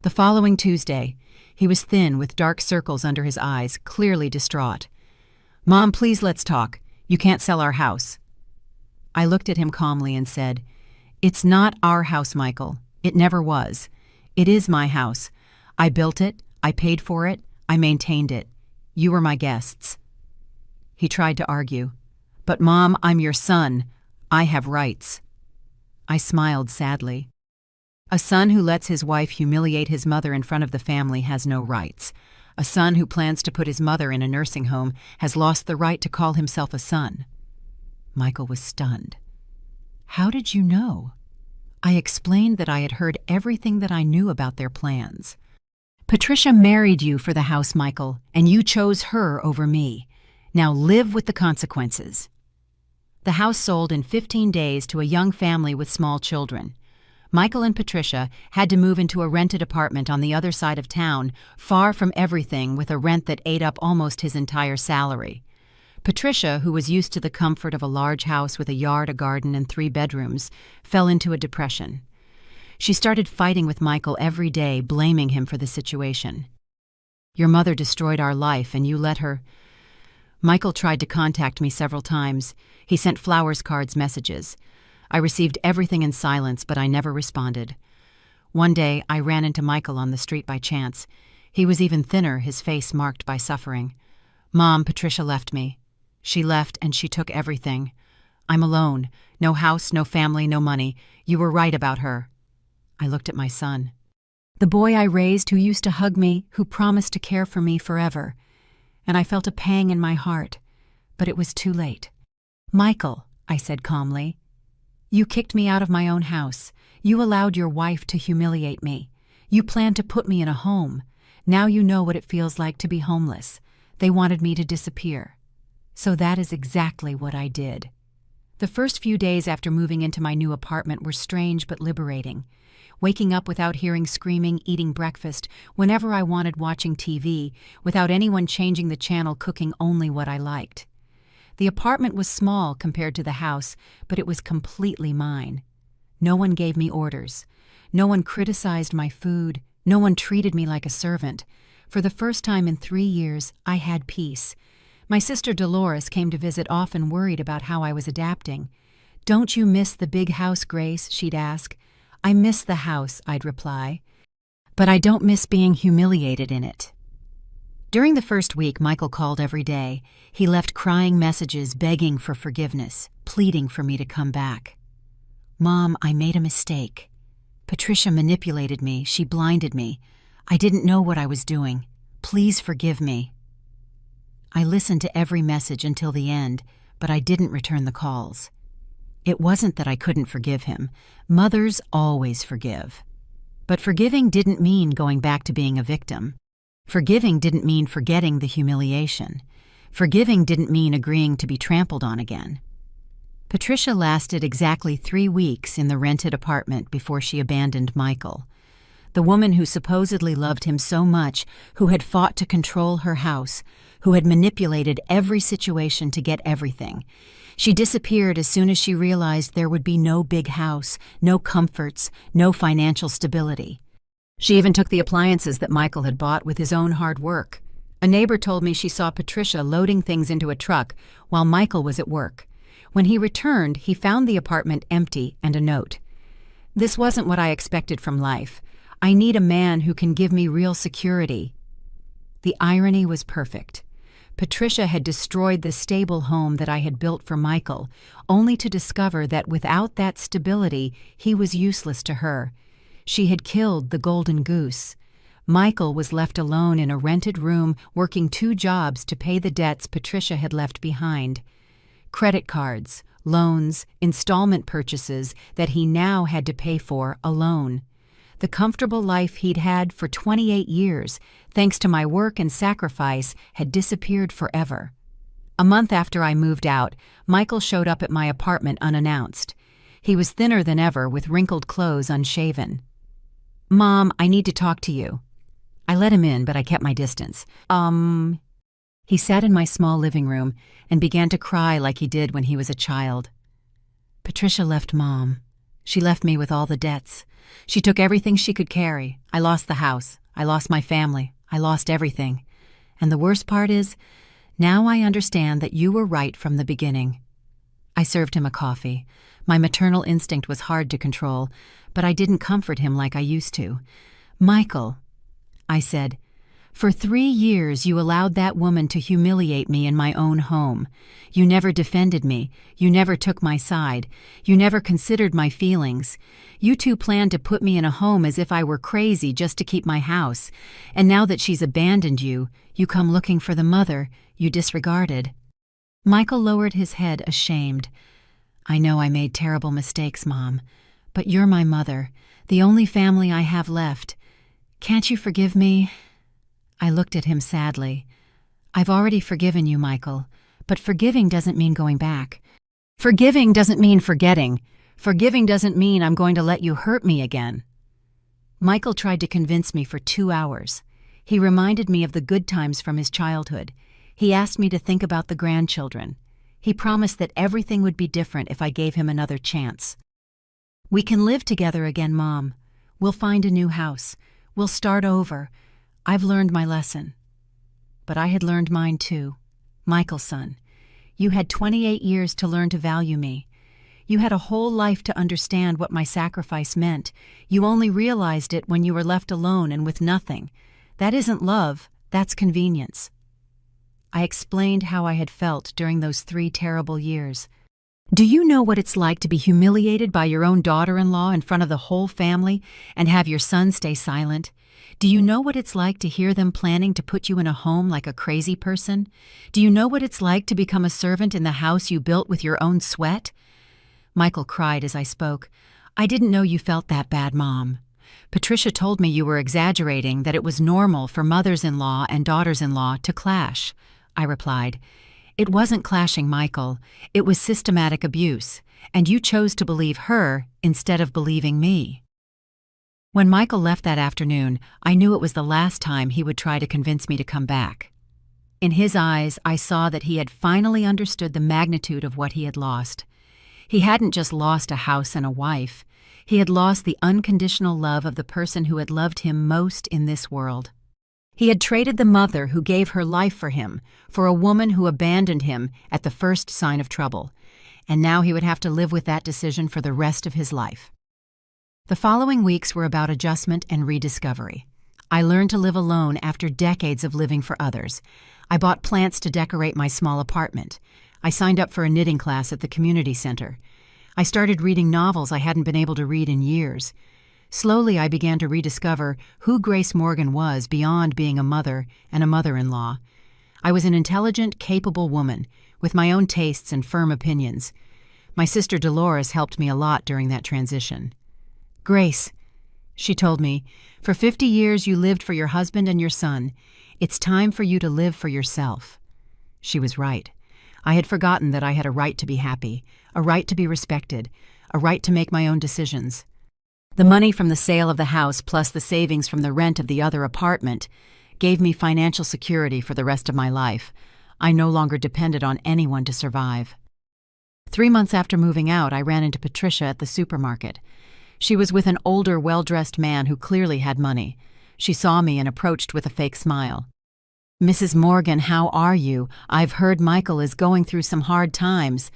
The following Tuesday, he was thin with dark circles under his eyes, clearly distraught. "Mom, please let's talk. You can't sell our house." I looked at him calmly and said, "It's not our house, Michael. It never was. It is my house. I built it, I paid for it, I maintained it. You were my guests." He tried to argue. "But Mom, I'm your son. I have rights." I smiled sadly. A son who lets his wife humiliate his mother in front of the family has no rights. A son who plans to put his mother in a nursing home has lost the right to call himself a son. Michael was stunned. "How did you know?" I explained that I had heard everything that I knew about their plans. "Patricia married you for the house, Michael, and you chose her over me. Now live with the consequences." The house sold in 15 days to a young family with small children. Michael and Patricia had to move into a rented apartment on the other side of town, far from everything, with a rent that ate up almost his entire salary. Patricia, who was used to the comfort of a large house with a yard, a garden, and 3 bedrooms, fell into a depression. She started fighting with Michael every day, blaming him for the situation. "Your mother destroyed our life, and you let her—" Michael tried to contact me several times. He sent flowers, cards, messages. I received everything in silence, but I never responded. One day, I ran into Michael on the street by chance. He was even thinner, his face marked by suffering. "Mom, Patricia left me. She left and she took everything. I'm alone. No house, no family, no money. You were right about her." I looked at my son. The boy I raised, who used to hug me, who promised to care for me forever. And I felt a pang in my heart, but it was too late. "Michael," I said calmly, "you kicked me out of my own house. You allowed your wife to humiliate me. You planned to put me in a home. Now you know what it feels like to be homeless. They wanted me to disappear. So that is exactly what I did." The first few days after moving into my new apartment were strange but liberating. Waking up without hearing screaming, eating breakfast whenever I wanted, watching TV, without anyone changing the channel, cooking only what I liked. The apartment was small compared to the house, but it was completely mine. No one gave me orders. No one criticized my food. No one treated me like a servant. For the first time in 3 years, I had peace. My sister Dolores came to visit, often worried about how I was adapting. "Don't you miss the big house, Grace?" she'd ask. "I miss the house," I'd reply. "But I don't miss being humiliated in it." During the first week, Michael called every day. He left crying messages, begging for forgiveness, pleading for me to come back. "Mom, I made a mistake. Patricia manipulated me. She blinded me. I didn't know what I was doing. Please forgive me." I listened to every message until the end, but I didn't return the calls. It wasn't that I couldn't forgive him. Mothers always forgive. But forgiving didn't mean going back to being a victim. Forgiving didn't mean forgetting the humiliation. Forgiving didn't mean agreeing to be trampled on again. Patricia lasted exactly 3 weeks in the rented apartment before she abandoned Michael. The woman who supposedly loved him so much, who had fought to control her house, who had manipulated every situation to get everything. She disappeared as soon as she realized there would be no big house, no comforts, no financial stability. She even took the appliances that Michael had bought with his own hard work. A neighbor told me she saw Patricia loading things into a truck while Michael was at work. When he returned, he found the apartment empty and a note. "This wasn't what I expected from life. I need a man who can give me real security." The irony was perfect. Patricia had destroyed the stable home that I had built for Michael, only to discover that without that stability, he was useless to her. She had killed the golden goose. Michael was left alone in a rented room, working 2 jobs to pay the debts Patricia had left behind. Credit cards, loans, installment purchases that he now had to pay for alone. The comfortable life he'd had for 28 years, thanks to my work and sacrifice, had disappeared forever. A month after I moved out, Michael showed up at my apartment unannounced. He was thinner than ever, with wrinkled clothes, unshaven. "Mom, I need to talk to you." I let him in, but I kept my distance. He sat in my small living room and began to cry like he did when he was a child. "Patricia left Mom. She left me with all the debts. She took everything she could carry. I lost the house. I lost my family. I lost everything. And the worst part is, now I understand that you were right from the beginning." I served him a coffee. My maternal instinct was hard to control, but I didn't comfort him like I used to. "Michael," I said, "for 3 years you allowed that woman to humiliate me in my own home. You never defended me. You never took my side. You never considered my feelings. You two planned to put me in a home as if I were crazy just to keep my house. And now that she's abandoned you, you come looking for the mother you disregarded." Michael lowered his head, ashamed. "I know I made terrible mistakes, Mom, but you're my mother, the only family I have left. Can't you forgive me?" I looked at him sadly. "I've already forgiven you, Michael, but forgiving doesn't mean going back. Forgiving doesn't mean forgetting. Forgiving doesn't mean I'm going to let you hurt me again." Michael tried to convince me for 2 hours. He reminded me of the good times from his childhood. He asked me to think about the grandchildren. He promised that everything would be different if I gave him another chance. "We can live together again, Mom. We'll find a new house. We'll start over. I've learned my lesson." But I had learned mine too. "Michael, son, you had 28 years to learn to value me. You had a whole life to understand what my sacrifice meant. You only realized it when you were left alone and with nothing. That isn't love, that's convenience." I explained how I had felt during those 3 terrible years. "Do you know what it's like to be humiliated by your own daughter-in-law in front of the whole family and have your son stay silent? Do you know what it's like to hear them planning to put you in a home like a crazy person? Do you know what it's like to become a servant in the house you built with your own sweat?" Michael cried as I spoke. "I didn't know you felt that bad, Mom. Patricia told me you were exaggerating, that it was normal for mothers-in-law and daughters-in-law to clash," I replied. "It wasn't clashing, Michael. It was systematic abuse, and you chose to believe her instead of believing me." When Michael left that afternoon, I knew it was the last time he would try to convince me to come back. In his eyes, I saw that he had finally understood the magnitude of what he had lost. He hadn't just lost a house and a wife. He had lost the unconditional love of the person who had loved him most in this world. He had traded the mother who gave her life for him for a woman who abandoned him at the first sign of trouble, and now he would have to live with that decision for the rest of his life. The following weeks were about adjustment and rediscovery. I learned to live alone after decades of living for others. I bought plants to decorate my small apartment. I signed up for a knitting class at the community center. I started reading novels I hadn't been able to read in years. Slowly, I began to rediscover who Grace Morgan was beyond being a mother and a mother-in-law. I was an intelligent, capable woman with my own tastes and firm opinions. My sister Dolores helped me a lot during that transition. "Grace," she told me, "for 50 years you lived for your husband and your son. It's time for you to live for yourself." She was right. I had forgotten that I had a right to be happy, a right to be respected, a right to make my own decisions. The money from the sale of the house plus the savings from the rent of the other apartment gave me financial security for the rest of my life. I no longer depended on anyone to survive. 3 months after moving out, I ran into Patricia at the supermarket. She was with an older, well-dressed man who clearly had money. She saw me and approached with a fake smile. "Mrs. Morgan, how are you? I've heard Michael is going through some hard times."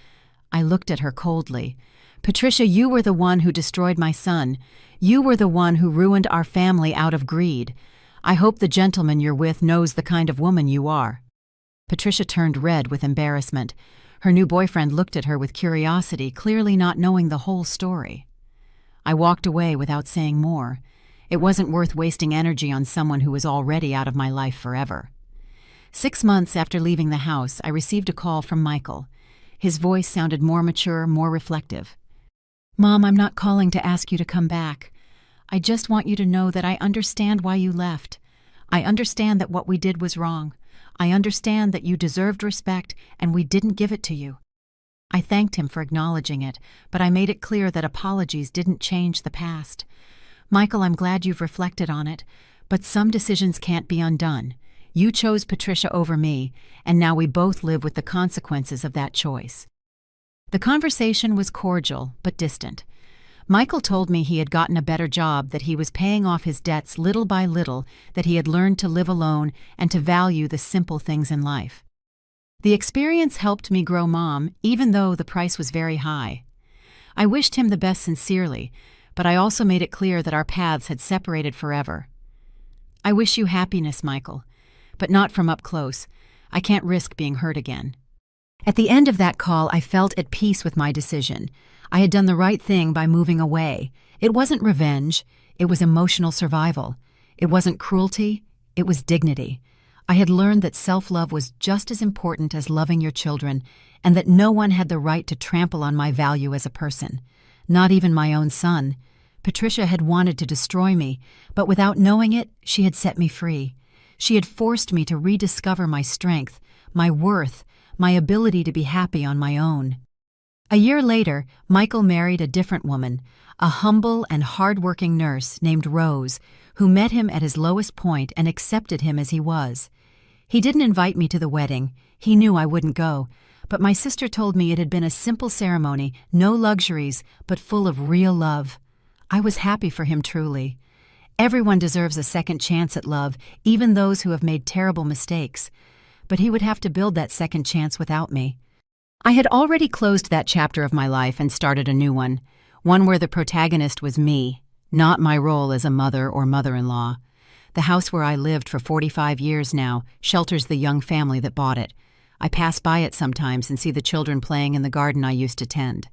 I looked at her coldly. "Patricia, you were the one who destroyed my son. You were the one who ruined our family out of greed. I hope the gentleman you're with knows the kind of woman you are." Patricia turned red with embarrassment. Her new boyfriend looked at her with curiosity, clearly not knowing the whole story. I walked away without saying more. It wasn't worth wasting energy on someone who was already out of my life forever. 6 months after leaving the house, I received a call from Michael. His voice sounded more mature, more reflective. "Mom, I'm not calling to ask you to come back. I just want you to know that I understand why you left. I understand that what we did was wrong. I understand that you deserved respect and we didn't give it to you." I thanked him for acknowledging it, but I made it clear that apologies didn't change the past. "Michael, I'm glad you've reflected on it, but some decisions can't be undone. You chose Patricia over me, and now we both live with the consequences of that choice." The conversation was cordial, but distant. Michael told me he had gotten a better job, that he was paying off his debts little by little, that he had learned to live alone and to value the simple things in life. The experience helped me grow, Mom, even though the price was very high. I wished him the best sincerely, but I also made it clear that our paths had separated forever. "I wish you happiness, Michael, but not from up close. I can't risk being hurt again." At the end of that call, I felt at peace with my decision. I had done the right thing by moving away. It wasn't revenge. It was emotional survival. It wasn't cruelty. It was dignity. I had learned that self-love was just as important as loving your children, and that no one had the right to trample on my value as a person, not even my own son. Patricia had wanted to destroy me, but without knowing it, she had set me free. She had forced me to rediscover my strength, my worth, my ability to be happy on my own. A year later, Michael married a different woman, a humble and hard-working nurse named Rose, who met him at his lowest point and accepted him as he was. He didn't invite me to the wedding. He knew I wouldn't go, but my sister told me it had been a simple ceremony, no luxuries, but full of real love. I was happy for him, truly. Everyone deserves a second chance at love, even those who have made terrible mistakes. But he would have to build that second chance without me. I had already closed that chapter of my life and started a new one where the protagonist was me, not my role as a mother or mother-in-law. The house where I lived for 45 years now shelters the young family that bought it. I pass by it sometimes and see the children playing in the garden I used to tend.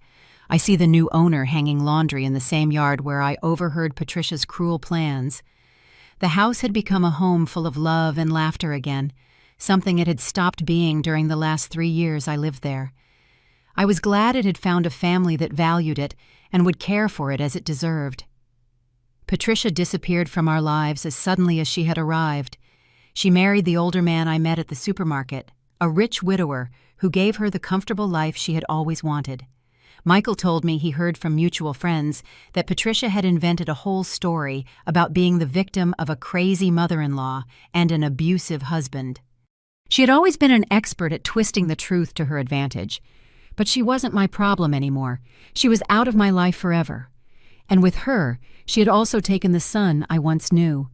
I see the new owner hanging laundry in the same yard where I overheard Patricia's cruel plans. The house had become a home full of love and laughter again, something it had stopped being during the last 3 years I lived there. I was glad it had found a family that valued it and would care for it as it deserved. Patricia disappeared from our lives as suddenly as she had arrived. She married the older man I met at the supermarket, a rich widower who gave her the comfortable life she had always wanted. Michael told me he heard from mutual friends that Patricia had invented a whole story about being the victim of a crazy mother-in-law and an abusive husband. She had always been an expert at twisting the truth to her advantage, but she wasn't my problem anymore. She was out of my life forever. And with her, she had also taken the son I once knew.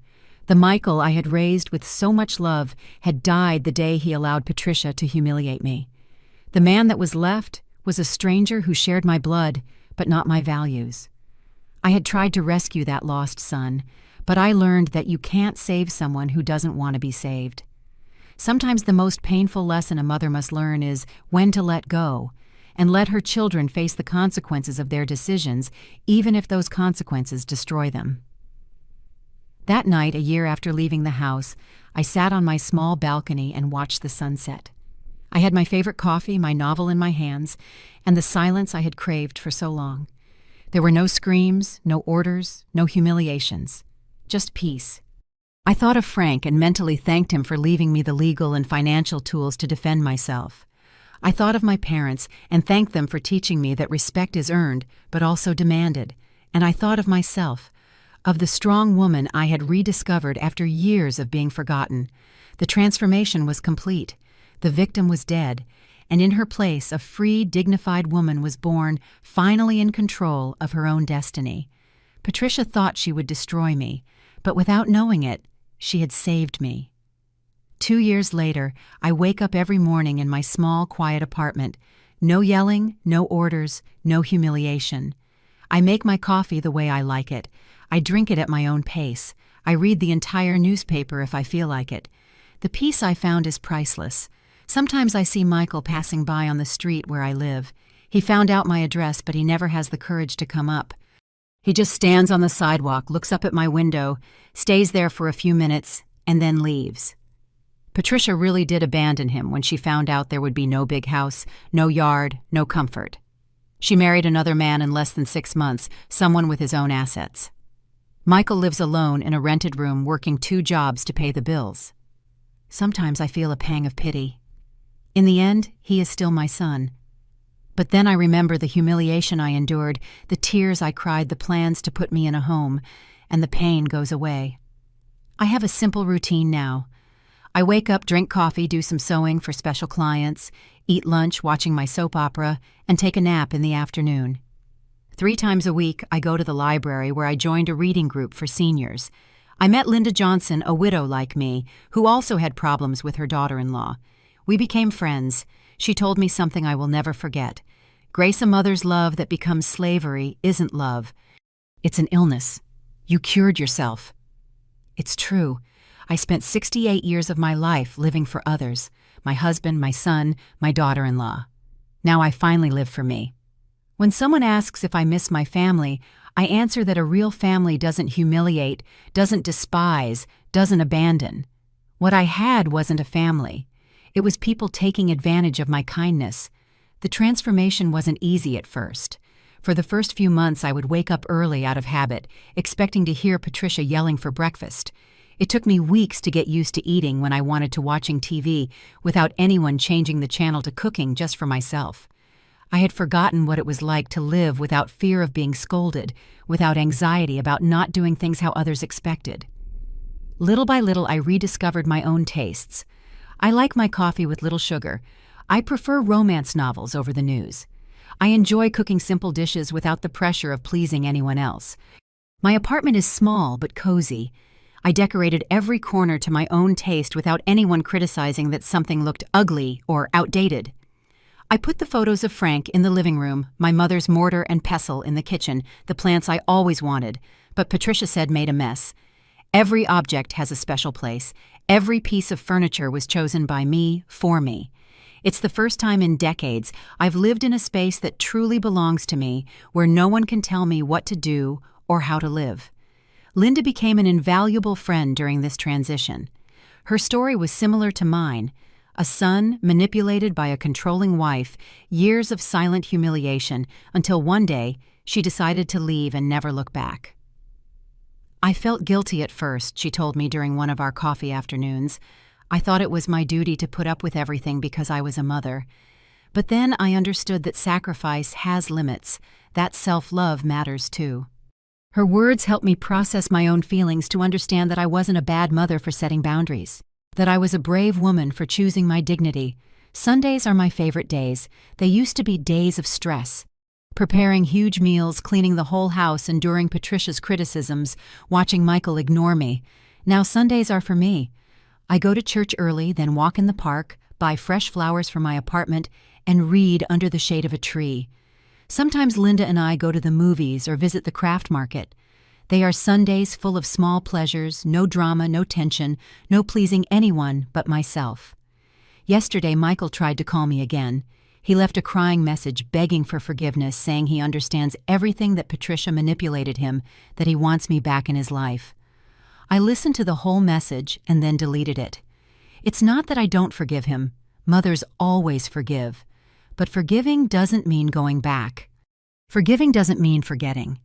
The Michael I had raised with so much love had died the day he allowed Patricia to humiliate me. The man that was left was a stranger who shared my blood, but not my values. I had tried to rescue that lost son, but I learned that you can't save someone who doesn't want to be saved. Sometimes the most painful lesson a mother must learn is when to let go, and let her children face the consequences of their decisions, even if those consequences destroy them. That night, a year after leaving the house, I sat on my small balcony and watched the sunset. I had my favorite coffee, my novel in my hands, and the silence I had craved for so long. There were no screams, no orders, no humiliations, just peace. I thought of Frank and mentally thanked him for leaving me the legal and financial tools to defend myself. I thought of my parents and thanked them for teaching me that respect is earned, but also demanded. And I thought of myself, of the strong woman I had rediscovered after years of being forgotten. The transformation was complete. The victim was dead, and in her place a free, dignified woman was born, finally in control of her own destiny. Patricia thought she would destroy me, but without knowing it, she had saved me. 2 years later, I wake up every morning in my small, quiet apartment. No yelling, no orders, no humiliation. I make my coffee the way I like it. I drink it at my own pace. I read the entire newspaper if I feel like it. The peace I found is priceless. Sometimes I see Michael passing by on the street where I live. He found out my address, but he never has the courage to come up. He just stands on the sidewalk, looks up at my window, stays there for a few minutes, and then leaves. Patricia really did abandon him when she found out there would be no big house, no yard, no comfort. She married another man in less than 6 months, someone with his own assets. Michael lives alone in a rented room, working 2 jobs to pay the bills. Sometimes I feel a pang of pity. In the end, he is still my son. But then I remember the humiliation I endured, the tears I cried, the plans to put me in a home, and the pain goes away. I have a simple routine now. I wake up, drink coffee, do some sewing for special clients, eat lunch watching my soap opera, and take a nap in the afternoon. 3 times a week, I go to the library where I joined a reading group for seniors. I met Linda Johnson, a widow like me, who also had problems with her daughter-in-law. We became friends. She told me something I will never forget. Grace, a mother's love that becomes slavery isn't love. It's an illness. You cured yourself. It's true. I spent 68 years of my life living for others, my husband, my son, my daughter-in-law. Now I finally live for me. When someone asks if I miss my family, I answer that a real family doesn't humiliate, doesn't despise, doesn't abandon. What I had wasn't a family. It was people taking advantage of my kindness. The transformation wasn't easy at first. For the first few months, I would wake up early out of habit, expecting to hear Patricia yelling for breakfast. It took me weeks to get used to eating when I wanted to watching TV without anyone changing the channel to cooking just for myself. I had forgotten what it was like to live without fear of being scolded, without anxiety about not doing things how others expected. Little by little, I rediscovered my own tastes. I like my coffee with little sugar. I prefer romance novels over the news. I enjoy cooking simple dishes without the pressure of pleasing anyone else. My apartment is small but cozy. I decorated every corner to my own taste without anyone criticizing that something looked ugly or outdated. I put the photos of Frank in the living room, my mother's mortar and pestle in the kitchen, the plants I always wanted, but Patricia said made a mess. Every object has a special place. Every piece of furniture was chosen by me, for me. It's the first time in decades I've lived in a space that truly belongs to me, where no one can tell me what to do or how to live. Linda became an invaluable friend during this transition. Her story was similar to mine. A son manipulated by a controlling wife, years of silent humiliation, until one day she decided to leave and never look back. I felt guilty at first, she told me during one of our coffee afternoons. I thought it was my duty to put up with everything because I was a mother. But then I understood that sacrifice has limits, that self-love matters too. Her words helped me process my own feelings, to understand that I wasn't a bad mother for setting boundaries, that I was a brave woman for choosing my dignity. Sundays are my favorite days. They used to be days of stress. Preparing huge meals, cleaning the whole house, enduring Patricia's criticisms, watching Michael ignore me. Now Sundays are for me. I go to church early, then walk in the park, buy fresh flowers for my apartment, and read under the shade of a tree. Sometimes Linda and I go to the movies or visit the craft market. They are Sundays full of small pleasures, no drama, no tension, no pleasing anyone but myself. Yesterday, Michael tried to call me again. He left a crying message begging for forgiveness, saying he understands everything that Patricia manipulated him, that he wants me back in his life. I listened to the whole message and then deleted it. It's not that I don't forgive him. Mothers always forgive. But forgiving doesn't mean going back. Forgiving doesn't mean forgetting.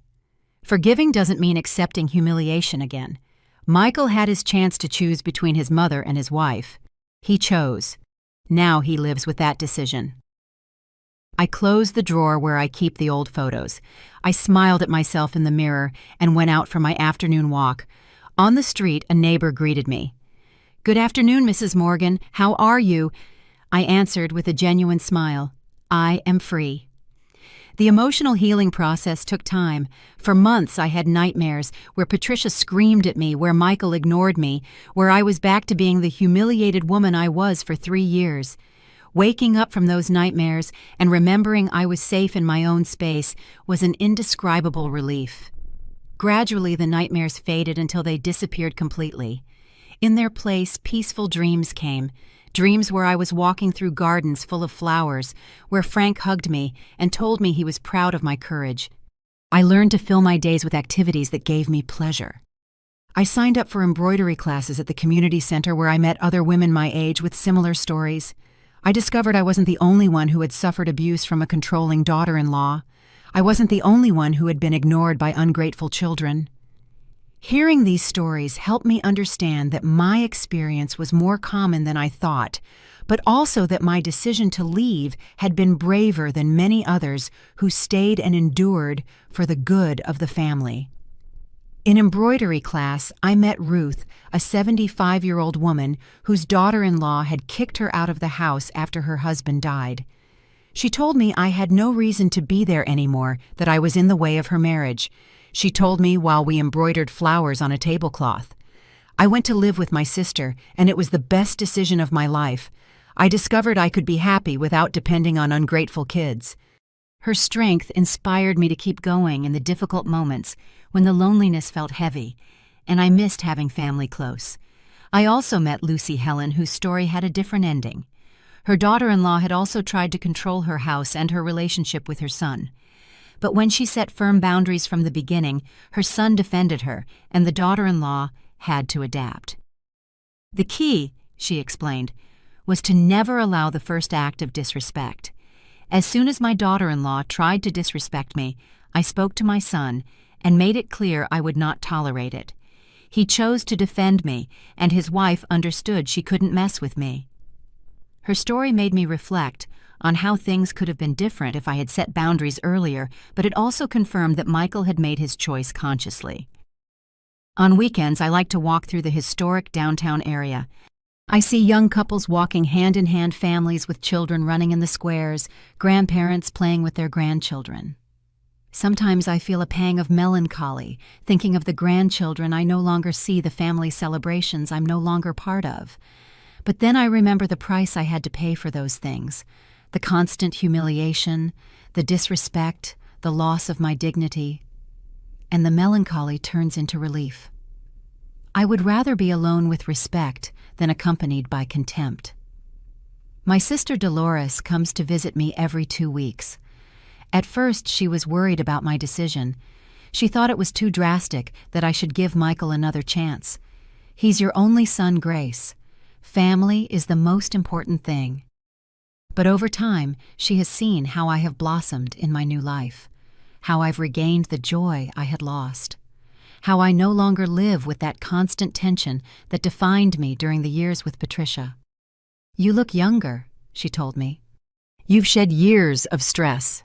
Forgiving doesn't mean accepting humiliation again. Michael had his chance to choose between his mother and his wife. He chose. Now he lives with that decision. I closed the drawer where I keep the old photos. I smiled at myself in the mirror and went out for my afternoon walk. On the street, a neighbor greeted me. "Good afternoon, Mrs. Morgan. How are you?" I answered with a genuine smile. I am free. The emotional healing process took time. For months I had nightmares where Patricia screamed at me, where Michael ignored me, where I was back to being the humiliated woman I was for 3 years. Waking up from those nightmares and remembering I was safe in my own space was an indescribable relief. Gradually, the nightmares faded until they disappeared completely. In their place, peaceful dreams came. Dreams where I was walking through gardens full of flowers, where Frank hugged me and told me he was proud of my courage. I learned to fill my days with activities that gave me pleasure. I signed up for embroidery classes at the community center, where I met other women my age with similar stories. I discovered I wasn't the only one who had suffered abuse from a controlling daughter-in-law. I wasn't the only one who had been ignored by ungrateful children. Hearing these stories helped me understand that my experience was more common than I thought, but also that my decision to leave had been braver than many others who stayed and endured for the good of the family. In embroidery class, I met Ruth, a 75-year-old woman whose daughter-in-law had kicked her out of the house after her husband died. She told me I had no reason to be there anymore, that I was in the way of her marriage. She told me while we embroidered flowers on a tablecloth. I went to live with my sister, and it was the best decision of my life. I discovered I could be happy without depending on ungrateful kids. Her strength inspired me to keep going in the difficult moments when the loneliness felt heavy, and I missed having family close. I also met Lucy Helen, whose story had a different ending. Her daughter-in-law had also tried to control her house and her relationship with her son. But when she set firm boundaries from the beginning, her son defended her, and the daughter-in-law had to adapt. The key, she explained, was to never allow the first act of disrespect. As soon as my daughter-in-law tried to disrespect me, I spoke to my son and made it clear I would not tolerate it. He chose to defend me, and his wife understood she couldn't mess with me. Her story made me reflect on how things could have been different if I had set boundaries earlier, but it also confirmed that Michael had made his choice consciously. On weekends, I like to walk through the historic downtown area. I see young couples walking hand-in-hand, families with children running in the squares, grandparents playing with their grandchildren. Sometimes I feel a pang of melancholy, thinking of the grandchildren I no longer see, the family celebrations I'm no longer part of. But then I remember the price I had to pay for those things. The constant humiliation, the disrespect, the loss of my dignity, and the melancholy turns into relief. I would rather be alone with respect than accompanied by contempt. My sister Dolores comes to visit me every 2 weeks. At first, she was worried about my decision. She thought it was too drastic, that I should give Michael another chance. He's your only son, Grace. Family is the most important thing. But over time, she has seen how I have blossomed in my new life, how I've regained the joy I had lost, how I no longer live with that constant tension that defined me during the years with Patricia. "You look younger," she told me. "You've shed years of stress."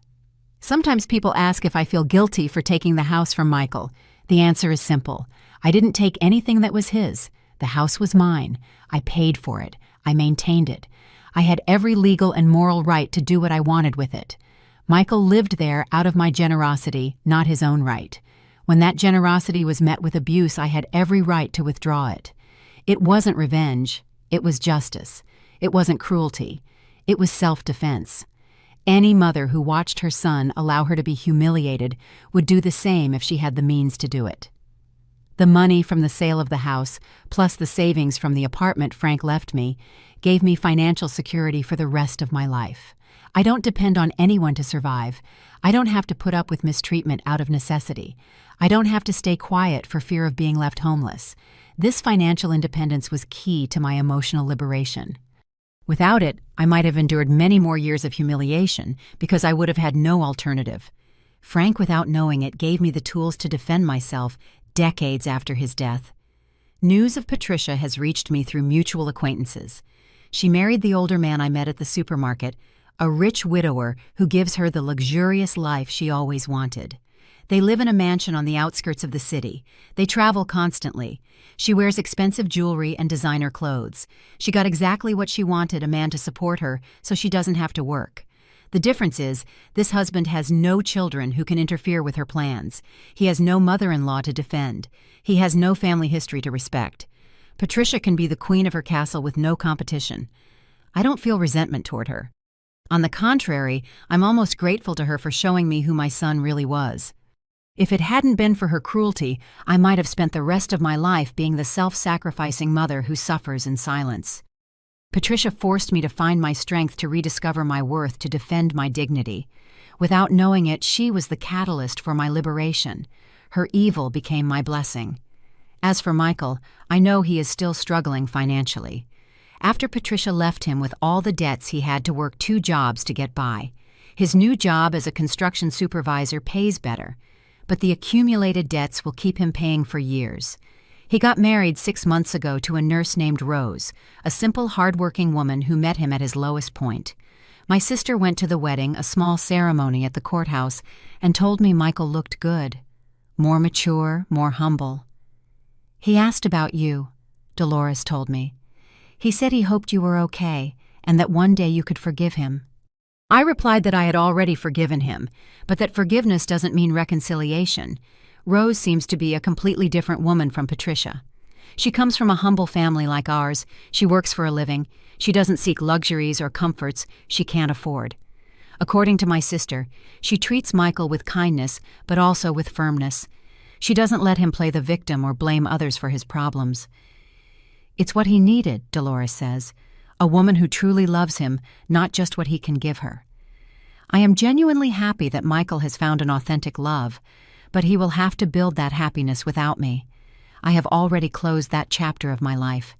Sometimes people ask if I feel guilty for taking the house from Michael. The answer is simple. I didn't take anything that was his. The house was mine. I paid for it. I maintained it. I had every legal and moral right to do what I wanted with it. Michael lived there out of my generosity, not his own right. When that generosity was met with abuse, I had every right to withdraw it. It wasn't revenge. It was justice. It wasn't cruelty. It was self-defense. Any mother who watched her son allow her to be humiliated would do the same if she had the means to do it. The money from the sale of the house, plus the savings from the apartment Frank left me, gave me financial security for the rest of my life. I don't depend on anyone to survive. I don't have to put up with mistreatment out of necessity. I don't have to stay quiet for fear of being left homeless. This financial independence was key to my emotional liberation. Without it, I might have endured many more years of humiliation because I would have had no alternative. Frank, without knowing it, gave me the tools to defend myself decades after his death. News of Patricia has reached me through mutual acquaintances. She married the older man I met at the supermarket, a rich widower who gives her the luxurious life she always wanted. They live in a mansion on the outskirts of the city. They travel constantly. She wears expensive jewelry and designer clothes. She got exactly what she wanted, a man to support her, so she doesn't have to work. The difference is, this husband has no children who can interfere with her plans. He has no mother-in-law to defend. He has no family history to respect. Patricia can be the queen of her castle with no competition. I don't feel resentment toward her. On the contrary, I'm almost grateful to her for showing me who my son really was. If it hadn't been for her cruelty, I might have spent the rest of my life being the self-sacrificing mother who suffers in silence. Patricia forced me to find my strength, to rediscover my worth, to defend my dignity. Without knowing it, she was the catalyst for my liberation. Her evil became my blessing. As for Michael, I know he is still struggling financially. After Patricia left him with all the debts, he had to work 2 jobs to get by. His new job as a construction supervisor pays better, but the accumulated debts will keep him paying for years. He got married 6 months ago to a nurse named Rose, a simple, hard-working woman who met him at his lowest point. My sister went to the wedding, a small ceremony at the courthouse, and told me Michael looked good, more mature, more humble. "He asked about you," Dolores told me. "He said he hoped you were okay, and that one day you could forgive him." I replied that I had already forgiven him, but that forgiveness doesn't mean reconciliation. Rose seems to be a completely different woman from Patricia. She comes from a humble family like ours. She works for a living. She doesn't seek luxuries or comforts she can't afford. According to my sister, she treats Michael with kindness, but also with firmness. She doesn't let him play the victim or blame others for his problems. "It's what he needed," Dolores says. "A woman who truly loves him, not just what he can give her." I am genuinely happy that Michael has found an authentic love, but he will have to build that happiness without me. I have already closed that chapter of my life.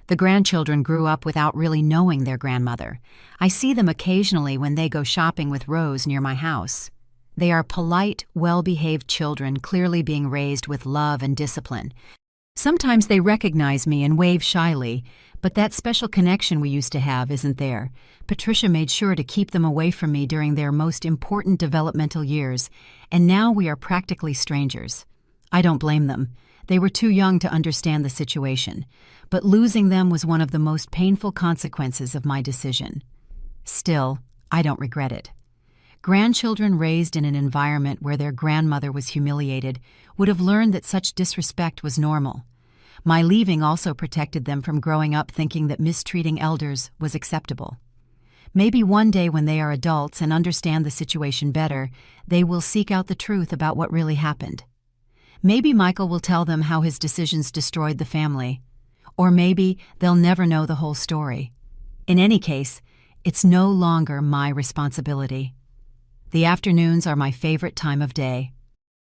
The grandchildren grew up without really knowing their grandmother. I see them occasionally when they go shopping with Rose near my house. They are polite, well-behaved children, clearly being raised with love and discipline. Sometimes they recognize me and wave shyly, but that special connection we used to have isn't there. Patricia made sure to keep them away from me during their most important developmental years, and now we are practically strangers. I don't blame them. They were too young to understand the situation, but losing them was one of the most painful consequences of my decision. Still, I don't regret it. Grandchildren raised in an environment where their grandmother was humiliated would have learned that such disrespect was normal. My leaving also protected them from growing up thinking that mistreating elders was acceptable. Maybe one day when they are adults and understand the situation better, they will seek out the truth about what really happened. Maybe Michael will tell them how his decisions destroyed the family. Or maybe they'll never know the whole story. In any case, it's no longer my responsibility. The afternoons are my favorite time of day.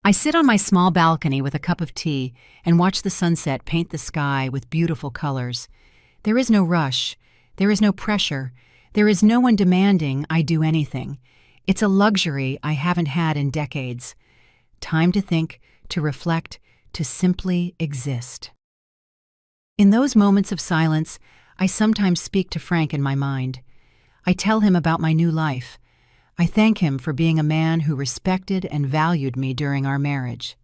I sit on my small balcony with a cup of tea and watch the sunset paint the sky with beautiful colors. There is no rush. There is no pressure. There is no one demanding I do anything. It's a luxury I haven't had in decades. Time to think, to reflect, to simply exist. In those moments of silence, I sometimes speak to Frank in my mind. I tell him about my new life. I thank him for being a man who respected and valued me during our marriage.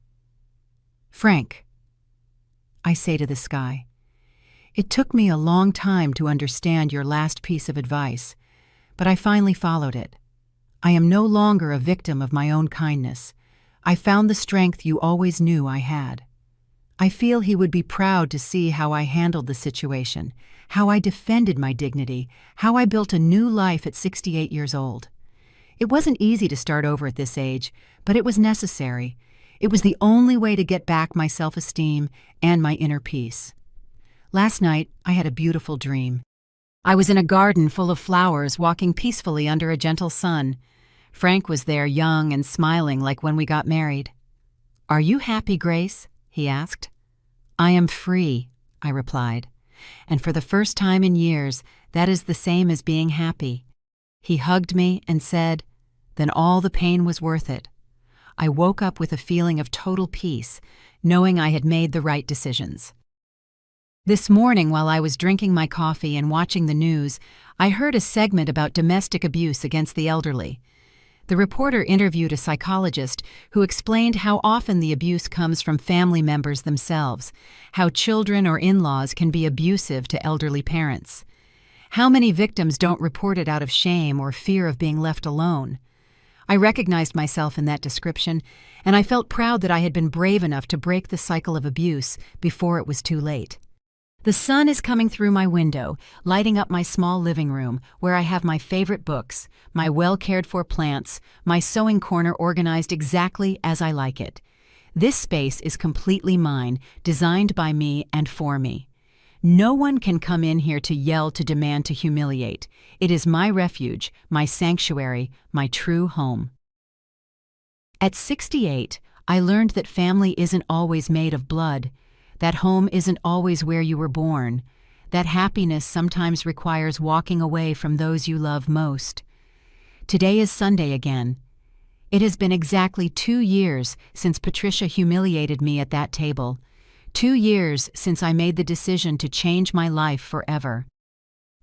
Frank, I say to the sky, it took me a long time to understand your last piece of advice, but I finally followed it. I am no longer a victim of my own kindness. I found the strength you always knew I had. I feel he would be proud to see how I handled the situation, how I defended my dignity, how I built a new life at 68 years old. It wasn't easy to start over at this age, but it was necessary. It was the only way to get back my self-esteem and my inner peace. Last night, I had a beautiful dream. I was in a garden full of flowers, walking peacefully under a gentle sun. Frank was there, young and smiling like when we got married. "Are you happy, Grace?" he asked. "I am free," I replied. "And for the first time in years, that is the same as being happy." He hugged me and said, "Then all the pain was worth it." I woke up with a feeling of total peace, knowing I had made the right decisions. This morning, while I was drinking my coffee and watching the news, I heard a segment about domestic abuse against the elderly. The reporter interviewed a psychologist who explained how often the abuse comes from family members themselves, how children or in-laws can be abusive to elderly parents. How many victims don't report it out of shame or fear of being left alone? I recognized myself in that description, and I felt proud that I had been brave enough to break the cycle of abuse before it was too late. The sun is coming through my window, lighting up my small living room, where I have my favorite books, my well-cared-for plants, my sewing corner organized exactly as I like it. This space is completely mine, designed by me and for me. No one can come in here to yell, to demand, to humiliate. It is my refuge, my sanctuary, my true home. At 68, I learned that family isn't always made of blood, that home isn't always where you were born, that happiness sometimes requires walking away from those you love most. Today is Sunday again. It has been exactly 2 years since Patricia humiliated me at that table. 2 years since I made the decision to change my life forever.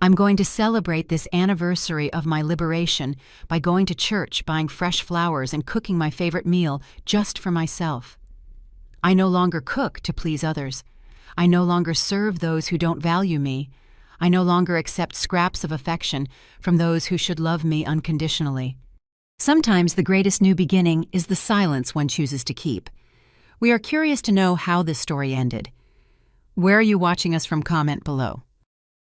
I'm going to celebrate this anniversary of my liberation by going to church, buying fresh flowers, and cooking my favorite meal just for myself. I no longer cook to please others. I no longer serve those who don't value me. I no longer accept scraps of affection from those who should love me unconditionally. Sometimes the greatest new beginning is the silence one chooses to keep. We are curious to know how this story ended. Where are you watching us from? Comment below.